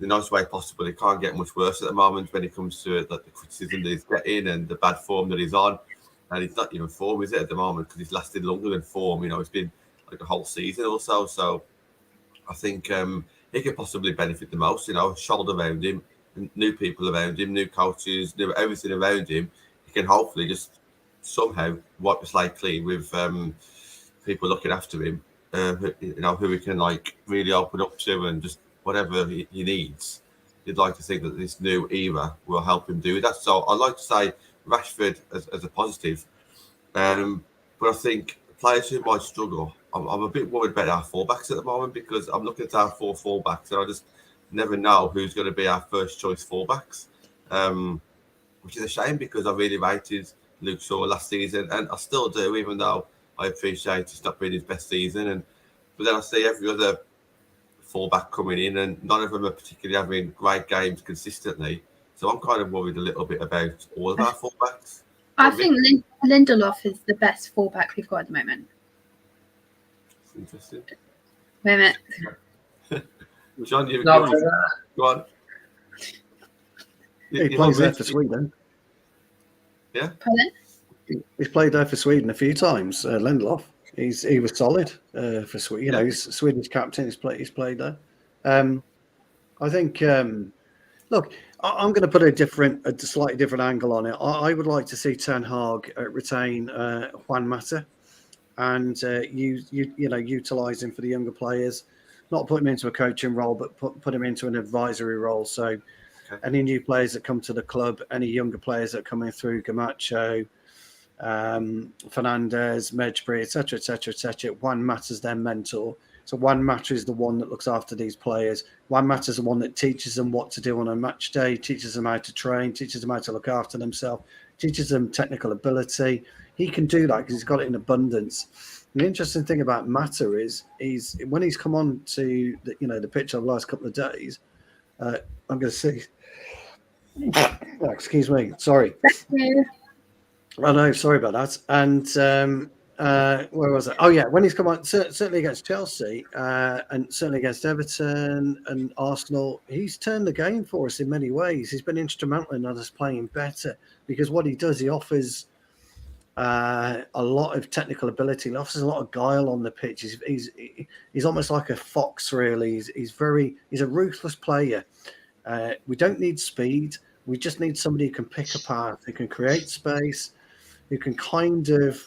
the nicest way possible, it can't get much worse at the moment when it comes to the criticism that he's getting and the bad form that he's on. And he's not even form, is it, at the moment? Because he's lasted longer than form. It's been like a whole season or so. So I think he could possibly benefit the most. Shoulder around him, new people around him, new coaches, new everything around him. He can hopefully just somehow wipe the slate clean with people looking after him. Who he can really open up to and just whatever he needs. You'd like to think that this new era will help him do that. So I'd like to say Rashford as a positive. But I think players who might struggle, I'm a bit worried about our fullbacks at the moment because I'm looking at our 4 fullbacks and I just never know who's going to be our first choice fullbacks, which is a shame because I really rated Luke Shaw last season and I still do, even though I appreciate it's not been his best season. But then I see every other fullback coming in and none of them are particularly having great games consistently. So I'm kind of worried a little bit about all of our fullbacks. I think Lindelof is the best fullback we've got at the moment. It's interesting. Wait a minute. John, go on. He plays there for Sweden. Yeah? Pardon? He's played there for Sweden a few times, Lindelof. he was solid for Sweden. You know, he's Swedish captain. He's played there. I think. Look, I'm going to put a slightly different angle on it. I would like to see Ten Hag retain Juan Mata and utilize him for the younger players, not put him into a coaching role, but put him into an advisory role. So any new players that come to the club, any younger players that are coming through, Camacho, Fernandez, Mejbri, etc. Juan Mata's their mentor. So Juan Mata is the one that looks after these players. Juan Mata is the one that teaches them what to do on a match day, teaches them how to train, teaches them how to look after themselves, teaches them technical ability. He can do that because he's got it in abundance. And the interesting thing about Mata is when he's come on to the pitch over the last couple of days. I'm going to see. Oh, excuse me. Sorry. Oh no, sorry about that. And where was it? Oh yeah, when he's come on, certainly against Chelsea and certainly against Everton and Arsenal, he's turned the game for us in many ways. He's been instrumental in us playing better because what he does, he offers a lot of technical ability. He offers a lot of guile on the pitch. He's almost like a fox, really. He's a ruthless player. We don't need speed. We just need somebody who can pick a path, who can create space, who can kind of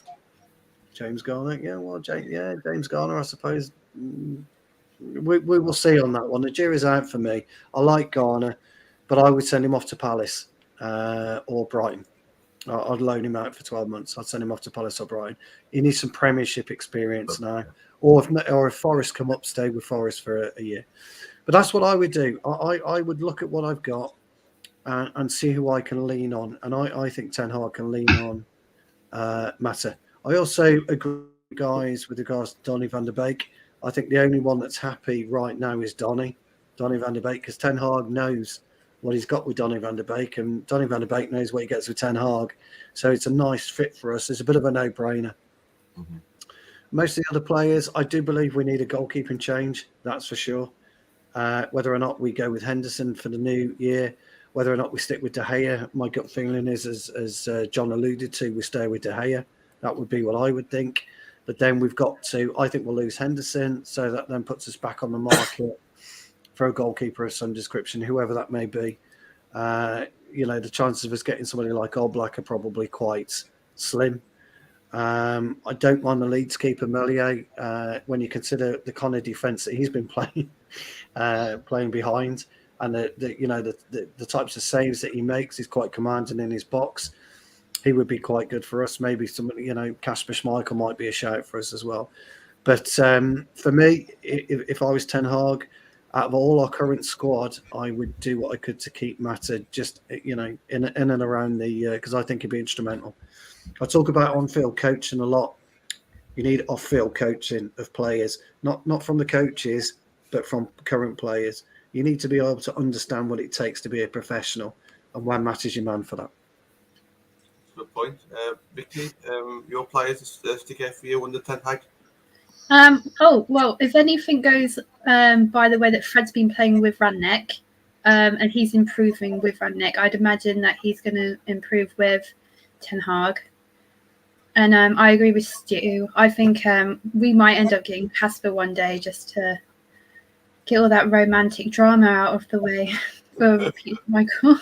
James Garner. James Garner, I suppose. We will see on that one. The jury's out for me. I like Garner, but I would send him off to Palace or Brighton. I'd loan him out for 12 months. I'd send him off to Palace or Brighton. He needs some Premiership experience now. Or if Forest come up, stay with Forest for a year. But that's what I would do. I would look at what I've got and see who I can lean on. And I think Ten Hag can lean on Mata. I also agree, guys, with regards to Donny van der Beek. I think the only one that's happy right now is Donny van der Beek, because Ten Hag knows what he's got with Donny van der Beek, and Donny van der Beek knows what he gets with Ten Hag. So it's a nice fit for us. It's a bit of a no-brainer. Mm-hmm. Most of the other players, I do believe we need a goalkeeping change. That's for sure. Whether or not we go with Henderson for the new year, whether or not we stick with De Gea, my gut feeling is, as John alluded to, we stay with De Gea. That would be what I would think. But then we've got to, I think we'll lose Henderson. So that then puts us back on the market for a goalkeeper of some description, whoever that may be. The chances of us getting somebody like Oblak are probably quite slim. I don't mind the Leeds keeper, Melier, when you consider the kind of defence that he's been playing behind. And the types of saves that he makes, he's quite commanding in his box. He would be quite good for us. Maybe somebody, Kasper Schmeichel might be a shout for us as well. But for me, if I was Ten Hag, out of all our current squad, I would do what I could to keep Mata just, in and around the, because I think he'd be instrumental. I talk about on-field coaching a lot. You need off-field coaching of players, not from the coaches, but from current players. You need to be able to understand what it takes to be a professional, and Juan Mata's your man for that. Good point. Vicky, your players stick out for you under Ten Hag? Well, if anything goes by the way that Fred's been playing with Rangnick, and he's improving with Rangnick, I'd imagine that he's going to improve with Ten Hag. And I agree with Stu. I think we might end up getting Kasper one day just to get all that romantic drama out of the way for Michael.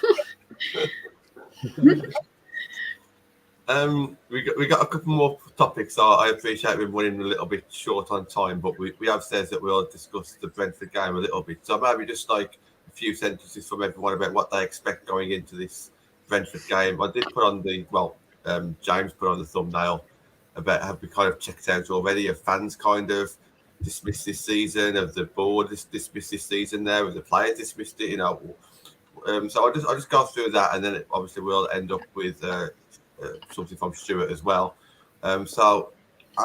We got a couple more topics. So I appreciate we're running a little bit short on time, but we have said that we'll discuss the Brentford game a little bit. So maybe just like a few sentences from everyone about what they expect going into this Brentford game. I did put on James put on the thumbnail about have we kind of checked out already? Have fans kind of dismissed this season? Have the board dismissed this season there? Have the players dismissed it? So I'll just go through that, and then obviously we'll end up with something from Stuart as well. So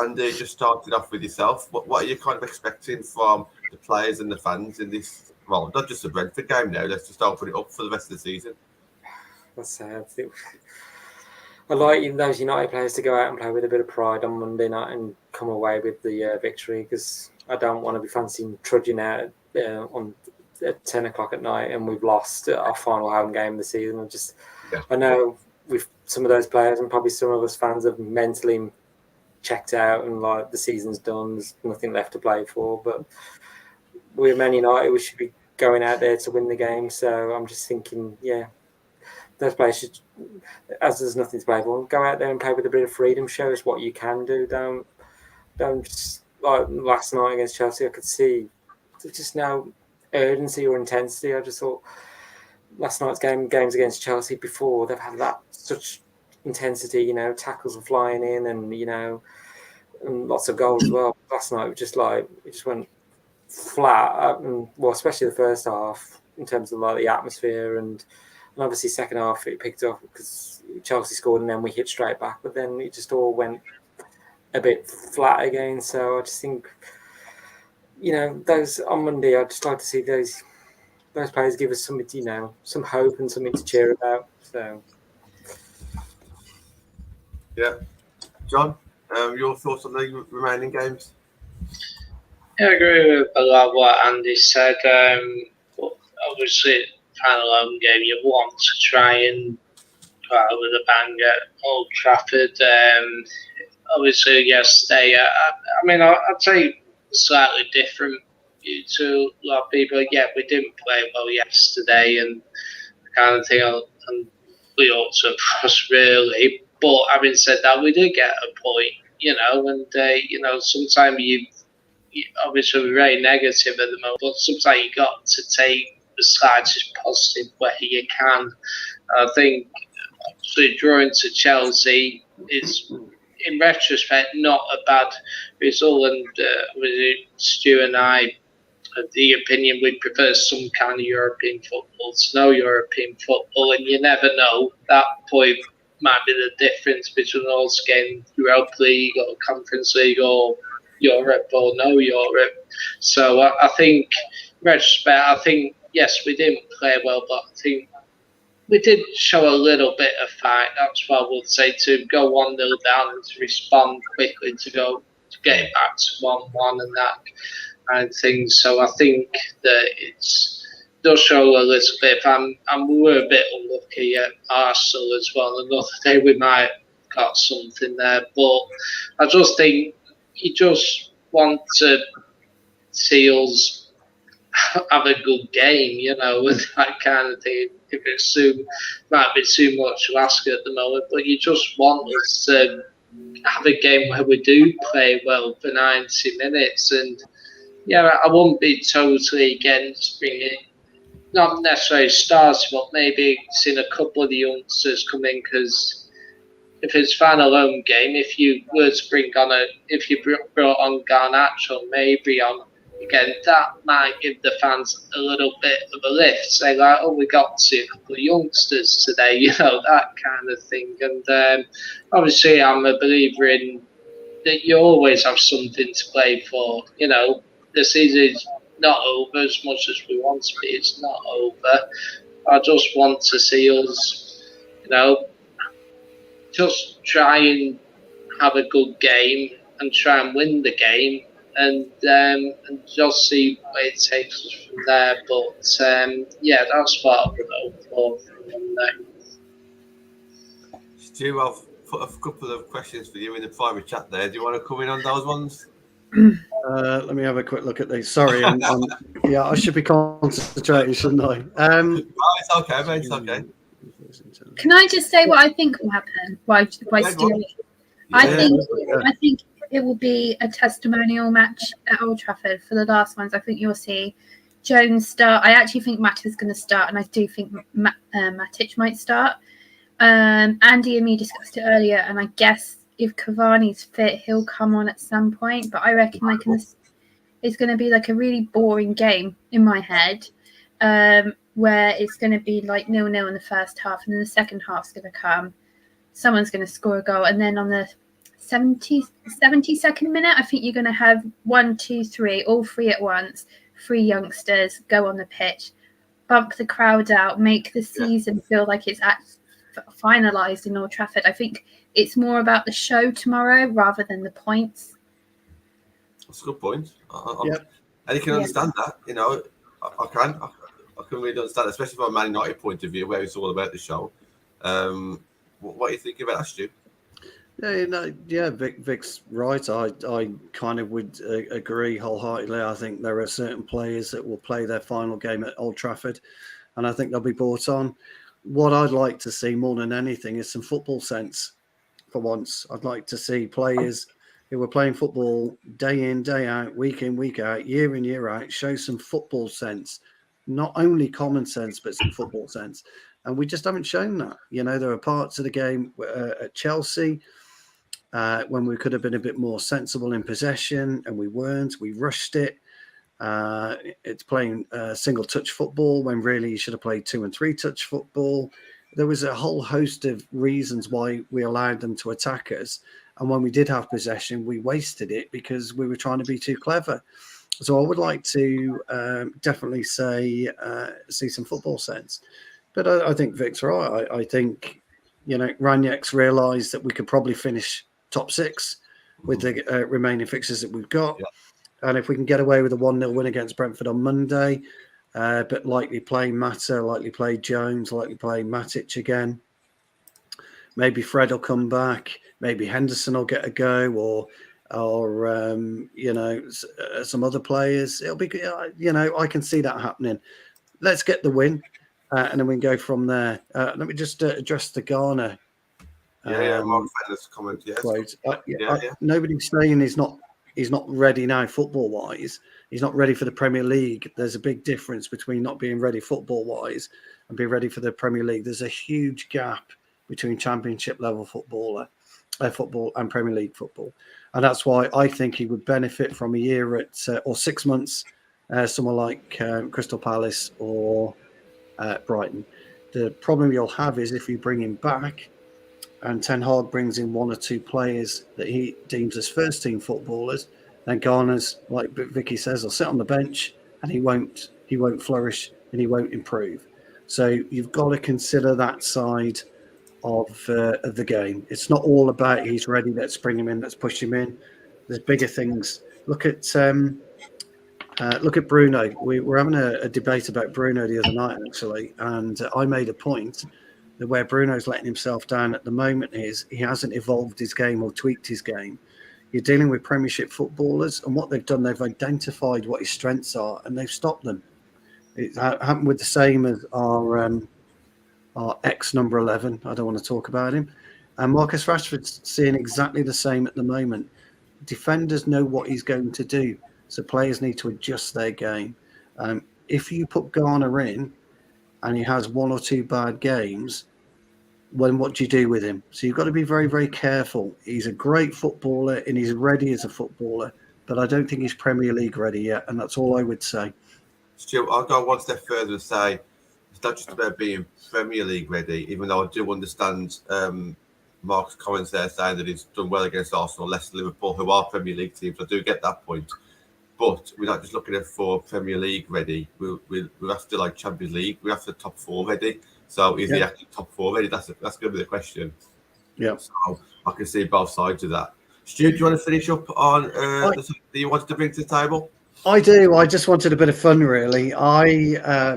Andy, just started off with yourself. What are you kind of expecting from the players and the fans in this? Well, not just the Brentford game now. Let's just open it up for the rest of the season. That's sad. I like those United players to go out and play with a bit of pride on Monday night and come away with the victory, because I don't want to be fancying trudging out at 10 o'clock at night and we've lost our final home game of the season. I know with some of those players and probably some of us fans have mentally checked out and like the season's done. There's nothing left to play for. But we're Man United. We should be going out there to win the game. So I'm just thinking, those players should, as there's nothing to play for, go out there and play with a bit of freedom. Show us what you can do. Don't just, like last night against Chelsea, I could see just no urgency or intensity. I just thought last night's games against Chelsea before, they've had that such intensity, tackles were flying in and, and lots of goals as well. Last night, it just went flat, and especially the first half in terms of like the atmosphere, and obviously second half it picked up because Chelsea scored and then we hit straight back, but then it just all went a bit flat again. So I just think, those on Monday, I'd just like to see those players give us something, some hope and something to cheer about. So, yeah, John, your thoughts on the remaining games? Yeah, I agree with a lot of what Andy said. Obviously, final home game, you want to try and go out with a bang at Old Trafford. Obviously, yesterday, I'd say slightly different to a lot of people. Yeah, we didn't play well yesterday, and I kind of think we ought to impress really. But having said that, we did get a point, and sometimes you obviously we're very negative at the moment, but sometimes you got to take the slightest positive where you can. I think obviously drawing to Chelsea is, in retrospect, not a bad result, and Stu and I have the opinion we prefer some kind of European football to no European football, and you never know. That point might be the difference between us getting Europa League or Conference League or Europe or no Europe. So I think, in retrospect, yes, we didn't play well, but I think we did show a little bit of fight. That's what I would say, to go 1-0 down and to respond quickly to get it back to 1-1 and that kind of thing. So I think that it does show a little bit. And we were a bit unlucky at Arsenal as well. Another day we might have got something there. But I just think you just want to see us have a good game, with that kind of thing. If it's might be too much to ask at the moment, but you just want us to have a game where we do play well for 90 minutes. And I wouldn't be totally against bringing, not necessarily starting, but maybe seeing a couple of the youngsters come in, because if it's final home game, if you were to if you brought on Garnacho, maybe on again, that might give the fans a little bit of a lift. Say like, we got to see a couple of youngsters today, that kind of thing. And obviously, I'm a believer in that you always have something to play for. The season is not over as much as we want to be. It's not over. I just want to see us, just try and have a good game and try and win the game, and just see where it takes us from there. But that's what I would hope for from Monday. Stu, I've put a couple of questions for you in the private chat there. Do you want to come in on those ones? Let me have a quick look at these. Sorry, I should be concentrating, shouldn't I? It's okay, mate. It's okay. Can I just say what I think will happen? Why Stu? I think it will be a testimonial match at Old Trafford for the last ones. I think you'll see Jones start. I actually think Matt is going to start, and I do think Matic might start. Andy and me discussed it earlier, and I guess if Cavani's fit, he'll come on at some point. But I reckon it's going to be like a really boring game in my head, where it's going to be like 0-0 in the first half, and then the second half's going to come. Someone's going to score a goal, and then on the 72nd minute, I think you're going to have 1, 2, 3, all three at once. 3 youngsters go on the pitch, bump the crowd out, make the season feel like it's finalised in Old Trafford. I think it's more about the show tomorrow rather than the points. That's a good point. And you can understand that. I can really understand, especially from a Man United point of view, where it's all about the show. What do you think about that, Stu? Vic's right. I kind of would agree wholeheartedly. I think there are certain players that will play their final game at Old Trafford, and I think they'll be brought on. What I'd like to see more than anything is some football sense. For once, I'd like to see players who are playing football day in, day out, week in, week out, year in, year out, show some football sense, not only common sense, but some football sense. And we just haven't shown that. There are parts of the game at Chelsea when we could have been a bit more sensible in possession, and we weren't. We rushed it. It's playing single touch football when really you should have played 2 and 3 touch football. There was a whole host of reasons why we allowed them to attack us. And when we did have possession, we wasted it because we were trying to be too clever. So I would like to definitely see some football sense. But I think Vic's right. I think, Ranieri's realised that we could probably finish top 6 with the remaining fixtures that we've got. Yeah. And if we can get away with a 1-0 win against Brentford on Monday, but likely play Mata, likely play Jones, likely play Matic again. Maybe Fred will come back. Maybe Henderson will get a go, or some other players. It'll be, I can see that happening. Let's get the win, and then we can go from there. Let me just address the Ghana. Mark Fenner's comment. Yes. Quote. Nobody's saying he's not ready now football wise. He's not ready for the Premier League. There's a big difference between not being ready football wise and being ready for the Premier League. There's a huge gap between Championship level football and Premier League football, and that's why I think he would benefit from a year or 6 months somewhere like Crystal Palace or Brighton. The problem you'll have is if you bring him back, and Ten Hag brings in 1 or 2 players that he deems as first team footballers, then Ghana's, like Vicky says, will sit on the bench and he won't flourish and he won't improve. So you've got to consider that side of the game. It's not all about he's ready, let's bring him in, let's push him in. There's bigger things. Look at Bruno. We were having a debate about Bruno the other night, actually, and I made a point that where Bruno's letting himself down at the moment is he hasn't evolved his game or tweaked his game. You're dealing with Premiership footballers, and what they've done, they've identified what his strengths are, and they've stopped them. It happened with the same as our ex number 11. I don't want to talk about him. And Marcus Rashford's seeing exactly the same at the moment. Defenders know what he's going to do, so players need to adjust their game. If you put Ghana in and he has 1 or 2 bad games, then what do you do with him? So you've got to be very, very careful. He's a great footballer and he's ready as a footballer, but I don't think he's Premier League ready yet, and that's all I would say. Stu, I'll go one step further and say it's not just about being Premier League ready, even though I do understand Mark's comments there saying that he's done well against Arsenal, Leicester, Liverpool, who are Premier League teams. I do get that point. But we're not just looking at for Premier League ready. We're after like Champions League. We're after top 4 ready. So is he actually top 4 ready? That's going to be the question. Yeah. So I can see both sides of that. Stu, do you want to finish up on the that you wanted to bring to the table? I do. I just wanted a bit of fun, really. Wait a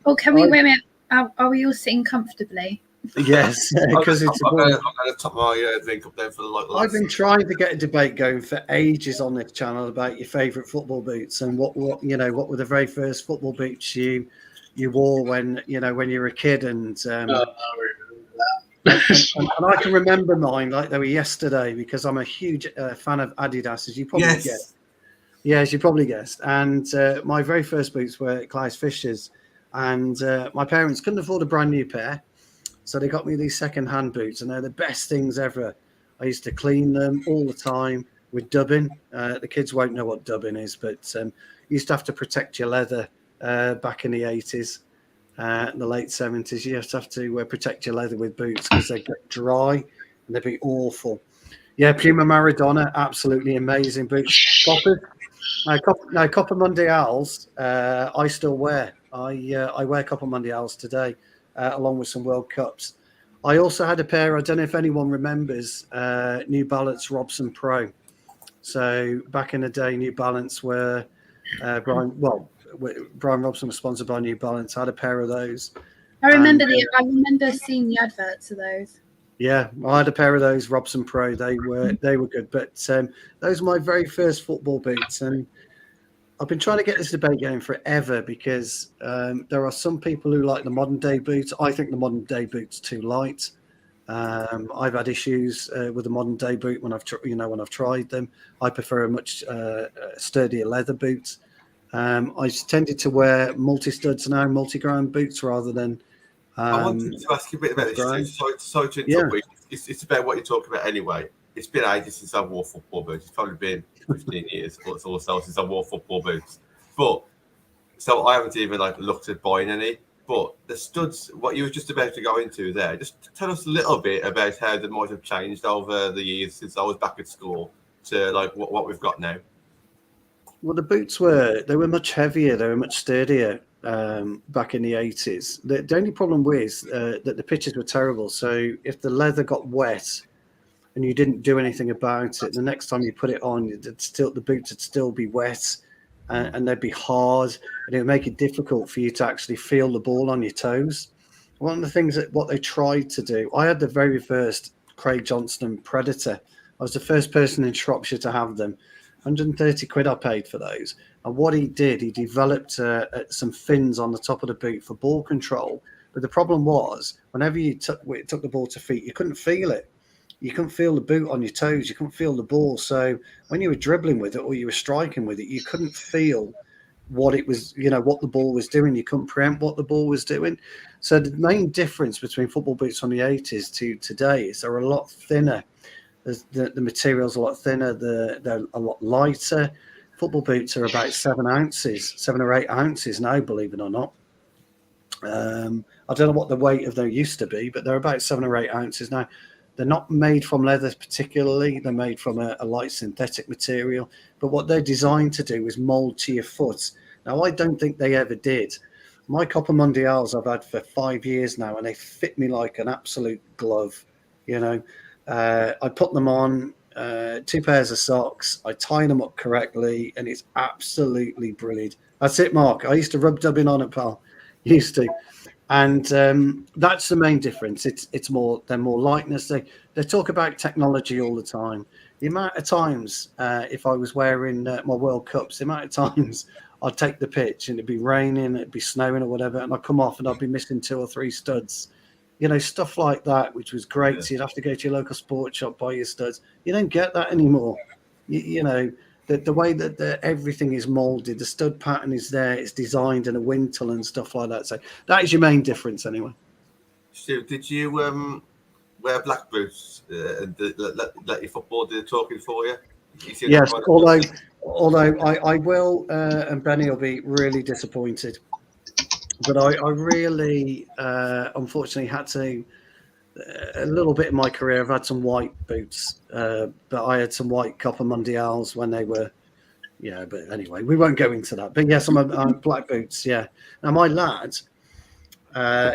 minute. Are we all sitting comfortably? Yes, because it's. I'm going to top my drink up there for the last. I've been trying to get a debate going for ages on this channel about your favourite football boots and what were the very first football boots you wore when you were a kid, and I can remember mine like they were yesterday because I'm a huge fan of Adidas, as you probably guessed. Yeah, as you probably guessed. And my very first boots were Klaus Fischer's, and my parents couldn't afford a brand new pair. So they got me these second-hand boots, and they're the best things ever. I used to clean them all the time with dubbing. The kids won't know what dubbing is, but you used to have to protect your leather back in the 80s, in the late 70s. You have to protect your leather with boots because they get dry and they'd be awful. Yeah, Puma Maradona, absolutely amazing boots. Copper Mundials, I still wear. I wear Copper Mundials today. Along with some World Cups. I also had a pair, I don't know if anyone remembers, New Balance Robson Pro. So back in the day, New Balance were, Brian Robson was sponsored by New Balance. I had a pair of those. I remember seeing the adverts of those. Yeah, I had a pair of those Robson Pro. They were good, but those were my very first football boots, and I've been trying to get this debate going forever because there are some people who like the modern day boots. I think the modern day boot's too light. I've had issues with the modern day boot when I've tried them. I prefer a much sturdier leather boot. I tended to wear multi studs now, multi ground boots rather than. I wanted to ask you a bit about this. Sorry to interrupt, but it's about what you're talking about anyway. It's been ages since I wore football boots. It's probably been 15 years or so since I wore football boots. But so I haven't even looked at buying any. But the studs, what you were just about to go into there, just tell us a little bit about how they might have changed over the years since I was back at school to what we've got now. Well, the boots were much heavier. They were much sturdier back in the 80s. The only problem was that the pitches were terrible. So if the leather got wet and you didn't do anything about it, the next time you put it on, the boots would still be wet and they'd be hard, and it would make it difficult for you to actually feel the ball on your toes. One of the things what they tried to do, I had the very first Craig Johnston Predator. I was the first person in Shropshire to have them. 130 quid I paid for those. And what he did, he developed some fins on the top of the boot for ball control. But the problem was, whenever you took the ball to feet, you couldn't feel it. You couldn't feel the boot on your toes. You couldn't feel the ball. So when you were dribbling with it or you were striking with it, you couldn't feel what it was, what the ball was doing. You couldn't preempt what the ball was doing. So the main difference between football boots from the 80s to today is they're a lot thinner. The material's a lot thinner. They're a lot lighter. Football boots are about 7 or 8 ounces now, believe it or not. I don't know what the weight of them used to be, but they're about 7 or 8 ounces now. They're not made from leather particularly. They're made from a light synthetic material. But what they're designed to do is mold to your foot. Now, I don't think they ever did. My Copa Mundials I've had for 5 years now, and they fit me like an absolute glove. I put them on, 2 pairs of socks. I tie them up correctly, and it's absolutely brilliant. That's it, Mark. I used to rub dubbing on it, pal. Used to. And that's the main difference. They're more lightness. They talk about technology all the time. The amount of times, if I was wearing my World Cups, the amount of times I'd take the pitch and it'd be raining, it'd be snowing or whatever, and I'd come off and I'd be missing 2 or 3 studs. Stuff like that, which was great. So you'd have to go to your local sports shop, buy your studs. You don't get that anymore. The way that everything is molded, the stud pattern is there, it's designed in a wintel and stuff like that. So that is your main difference anyway. Stu, did you wear black boots and let your football do the talking for you? Yes, although I will, and Benny will be really disappointed. But I really, unfortunately, had to. A little bit in my career, I've had some white boots, but I had some white Copa Mundials when they were, but anyway, we won't go into that. But yes, I'm black boots, yeah. Now, my lad,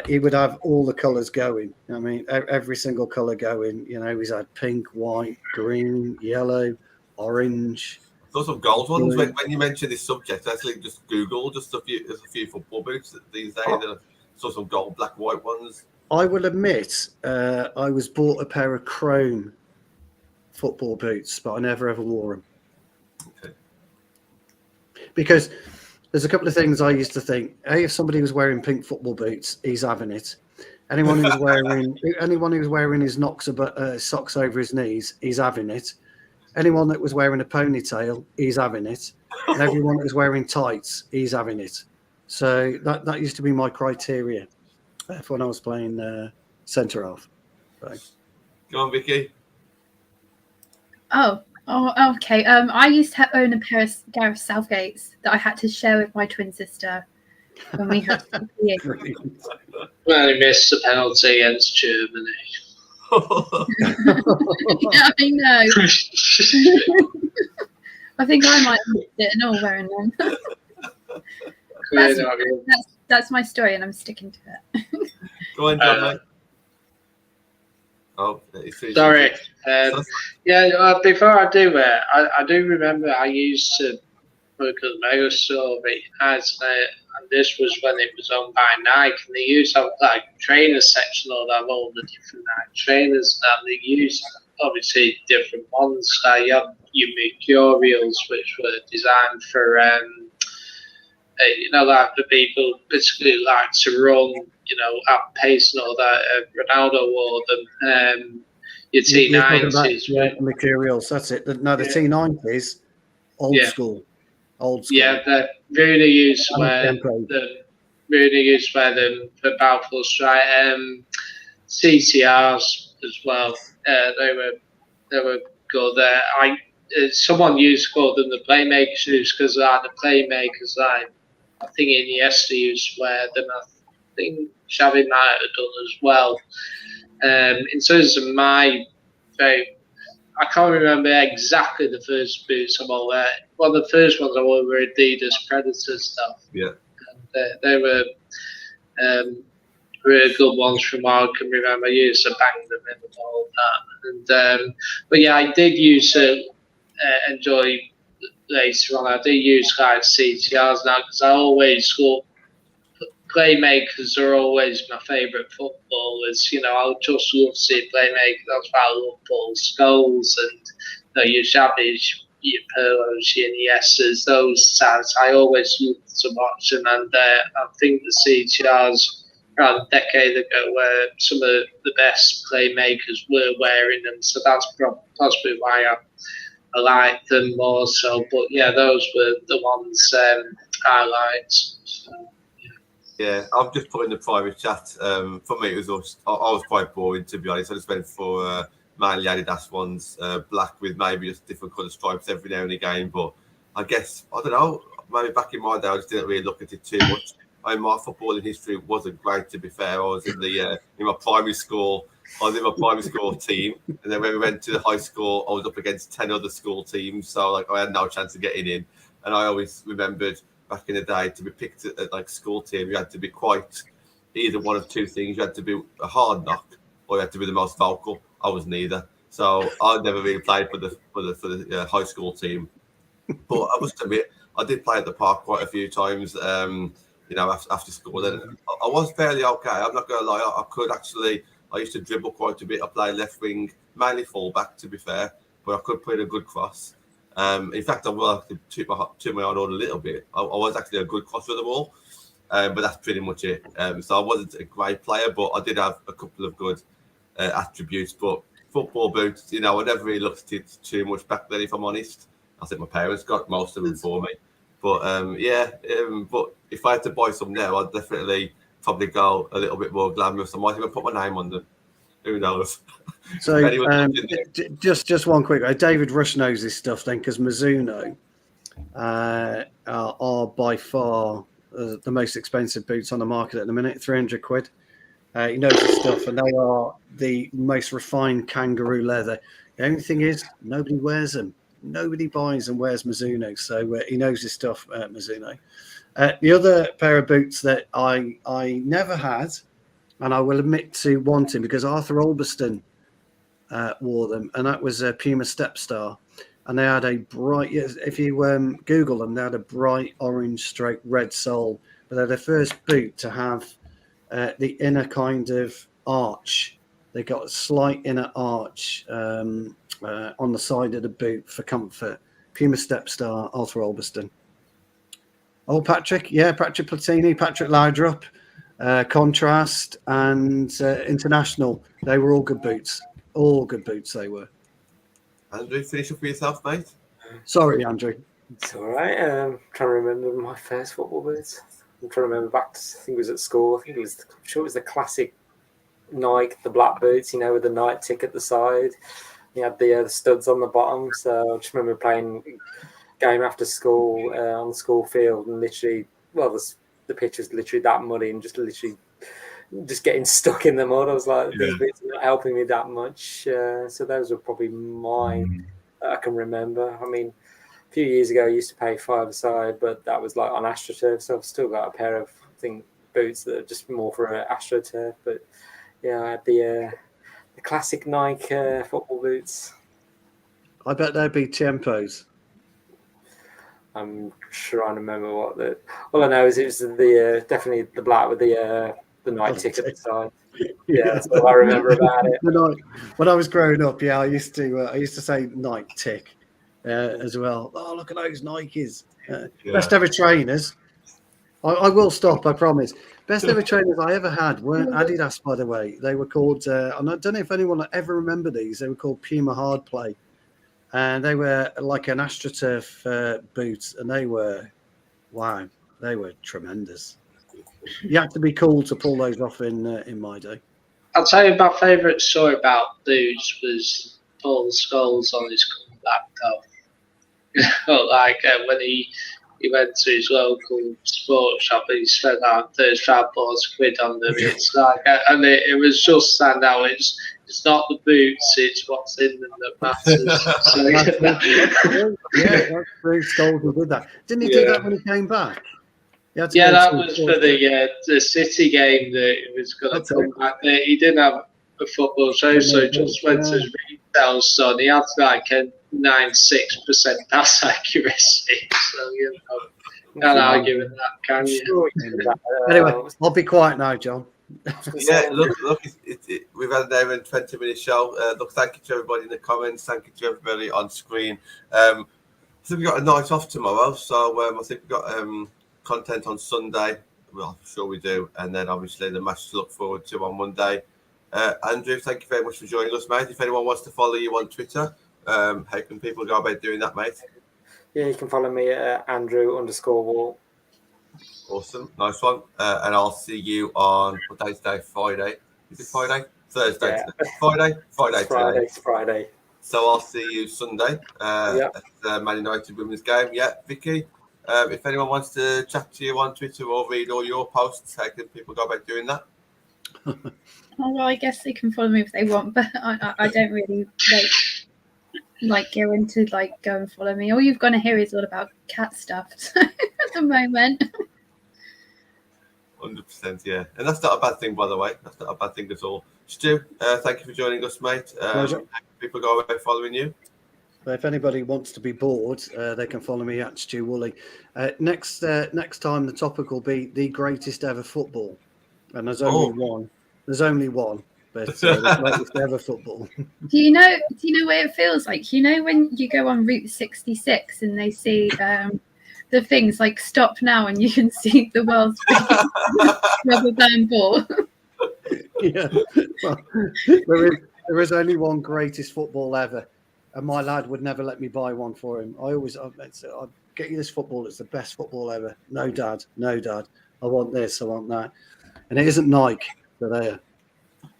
he would have all the colours going. I mean, every single colour going. He's had pink, white, green, yellow, orange. Those some gold ones. When you mentioned this subject, I actually just Googled just a few football boots these days. I saw some gold, black, white ones. I will admit, I was bought a pair of chrome football boots, but I never ever wore them. Okay. Because there's a couple of things I used to think. If somebody was wearing pink football boots, he's having it. Anyone who's wearing his socks over his knees, he's having it. Anyone that was wearing a ponytail, he's having it. And everyone that was wearing tights, he's having it. So that used to be my criteria for when I was playing centre half. So. Go on, Vicky. Oh, okay. I used to own a pair of Gareth Southgates that I had to share with my twin sister when we had to be Well, he missed the penalty against Germany. Yeah, I know. I think I might have missed it and all wearing them. That's my story, and I'm sticking to it. Go on, John. Sorry. Before I do I do remember I used to work at the Mega Store, but I and this was when it was owned by Nike, and they used to have like trainer section or have all the different Nike trainers, and they used obviously different ones. You have your Mercurials, which were designed for like the people basically like to run, at pace and all that. Ronaldo wore them. Your You're talking about T90s, materials. That's it. No, the T90s, old school. Yeah, that Rooney used to wear them. Rooney used to wear them for Balfour Strike. CTRs as well. They were good. Someone used to call them the playmaker shoes because the playmakers, I think Iniesta used to wear them. I think Xavi might have done as well. In terms of I can't remember exactly the first boots I wore. One of the first ones I wore were Adidas Predator stuff. Yeah. They were really good ones from what I can remember. I used to bang them in and all that. But yeah, I did used to enjoy later on. I do use like CTRs now because I always thought playmakers are always my favourite footballers. I just love to see playmakers. That's why I love Paul Scholes and your Xavis, your Pirlos, your Iniestas, those types. I always loved to watch them, and I think the CTRs around a decade ago where some of the best playmakers were wearing them. So that's possibly why I like them more so. But yeah, those were the ones I liked. So. Yeah, I've just put in the private chat. For me, I was quite boring, to be honest. I just went for mainly Adidas ones, black with maybe just different colour stripes every now and again. But I guess, I don't know, maybe back in my day, I just didn't really look at it too much. My footballing history wasn't great, to be fair. I was in my primary school. I was in my primary school team, and then when we went to the high school, I was up against 10 other school teams. So I had no chance of getting in. And I always remembered back in the day, to be picked at like school team, you had to be quite either one of two things. You had to be a hard knock, or you had to be the most vocal. I was neither, so I never really played for the high school team. But I must admit, I did play at the park quite a few times. After school, and I was fairly okay. I'm not gonna lie. I could actually. I used to dribble quite a bit. I played left wing, mainly fullback, to be fair, but I could put in a good cross. In fact, I will have to toot my own horn a little bit. I was actually a good crosser of the ball, but that's pretty much it. So I wasn't a great player, but I did have a couple of good attributes. But football boots, I never really looked at it too much back then, if I'm honest. I think my parents got most of them for me. But but if I had to buy some now, I'd definitely probably go a little bit more glamorous. I might even put my name on them. Who knows? So just one quick. David Rush knows this stuff then, because Mizuno are by far the most expensive boots on the market at the minute. 300 quid. He knows this stuff, and they are the most refined kangaroo leather. The only thing is, nobody wears them. Nobody buys and wears Mizuno, so he knows his stuff, Mizuno. The other pair of boots that I never had, and I will admit to wanting, because Arthur Olberston wore them, and that was a Puma Stepstar, and they had a bright, if you Google them, they had a bright orange stroke red sole, but they're the first boot to have the inner kind of arch. They got a slight inner arch on the side of the boot for comfort. Puma Stepstar, Arthur Olberston. Oh, Patrick Platini, Patrick Laudrup, Contrast, and International. They were all good boots. All good boots they were. Andrew, finish up for yourself, mate. Sorry, Andrew. It's all right. I'm trying to remember my first football boots. I'm trying to remember back to, I think it was at school. I'm sure it was the classic Nike, the black boots, with the Nike tick at the side. You had the studs on the bottom. So I just remember playing game after school on the school field, and literally, the pitch was literally that muddy, and just getting stuck in the mud. I was like, these boots are not helping me that much. So those were probably mine that I can remember. I mean, a few years ago, I used to pay $5 but that was like on AstroTurf, so I've still got a pair of boots that are just more for AstroTurf. But yeah, I had the classic Nike football boots. I bet they'd be Tiempos. I'm trying to remember what the. All I know is it was the definitely the black with the night tick at the side. Yeah, that's all I remember about it. When I was growing up, I used to say night tick as well. Oh, look at those Nikes! Best ever trainers. I will stop, I promise. Best ever trainers I ever had weren't Adidas, by the way. They were called, and I don't know if anyone ever remember these. They were called Puma Hard Play, and they were like an AstroTurf boot, and they were tremendous. You had to be cool to pull those off in my day. I'll tell you my favourite story about boots was Paul Scholes on his comeback though. Like when he went to his local sports shop and he spent like £35 on them. It's like, and it was just stand out. It's not the boots, it's what's in them that matters. That's true. Scholes did that. Didn't he do that when he came back? Yeah, that was for the City game that he was going to come back. He didn't have a football show, so he just went to his retail store and he had like a 96% pass accuracy. So, can't argue with that, can you? Anyway, I'll be quiet now, John. Look, we've had an hour and 20-minute show. Look, thank you to everybody in the comments. Thank you to everybody on screen. I think we've got a night off tomorrow, so I think we've got content on Sunday. Well, I'm sure we do. And then obviously the match to look forward to on Monday. Andrew, thank you very much for joining us, mate. If anyone wants to follow you on Twitter, how can people go about doing that, mate? Yeah, you can follow me at Andrew_Wall. Awesome. Nice one. And I'll see you on, what day is today? Friday. Is it Friday? Thursday. Yeah. Friday? It's Friday. So I'll see you Sunday at the Man United women's game. Yeah, Vicky, if anyone wants to chat to you on Twitter or read all your posts, how can people go about doing that? Oh, well, I guess they can follow me if they want, but I don't really like go into go and follow me. All you've got to hear is all about cat stuff at the moment. 100%, yeah. And that's not a bad thing, by the way. That's not a bad thing at all. Stu, thank you for joining us, mate. People go away following you. If anybody wants to be bored, they can follow me at Stu Woolley. Next time, the topic will be the greatest ever football, and there's only one. There's only one, but the greatest ever football. Do you know what it feels like? You know when you go on Route 66 and they see the things like stop now, and you can see the world's biggest rubber band ball. Yeah, well, there is only one greatest football ever. And my lad would never let me buy one for him. I'll get you this football. It's the best football ever. No, Dad. I want this. I want that. And it isn't Nike. So there.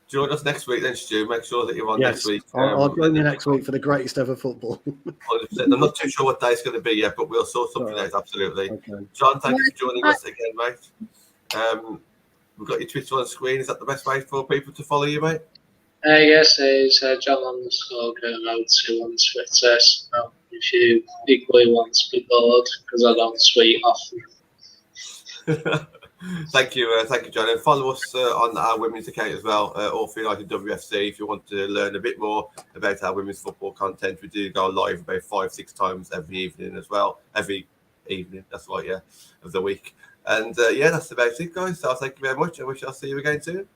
Join us next week then, Stu. Make sure that you're on next week. I'll join you next week for the greatest ever football. 100%. I'm not too sure what day it's going to be yet, but we'll sort something out, absolutely. Okay. John, thank you for joining us again, mate. We've got your Twitter on the screen. Is that the best way for people to follow you, mate? Yes, it's John_Go2 on Twitter. So if you equally want to be bored, because I don't tweet often. Thank you, John. And follow us on our women's account as well, All for United WFC, if you want to learn a bit more about our women's football content. We do go live about 5-6 times every evening as well. Every evening, that's right, yeah, of the week. And that's about it, guys. So thank you very much. I wish I'll see you again soon.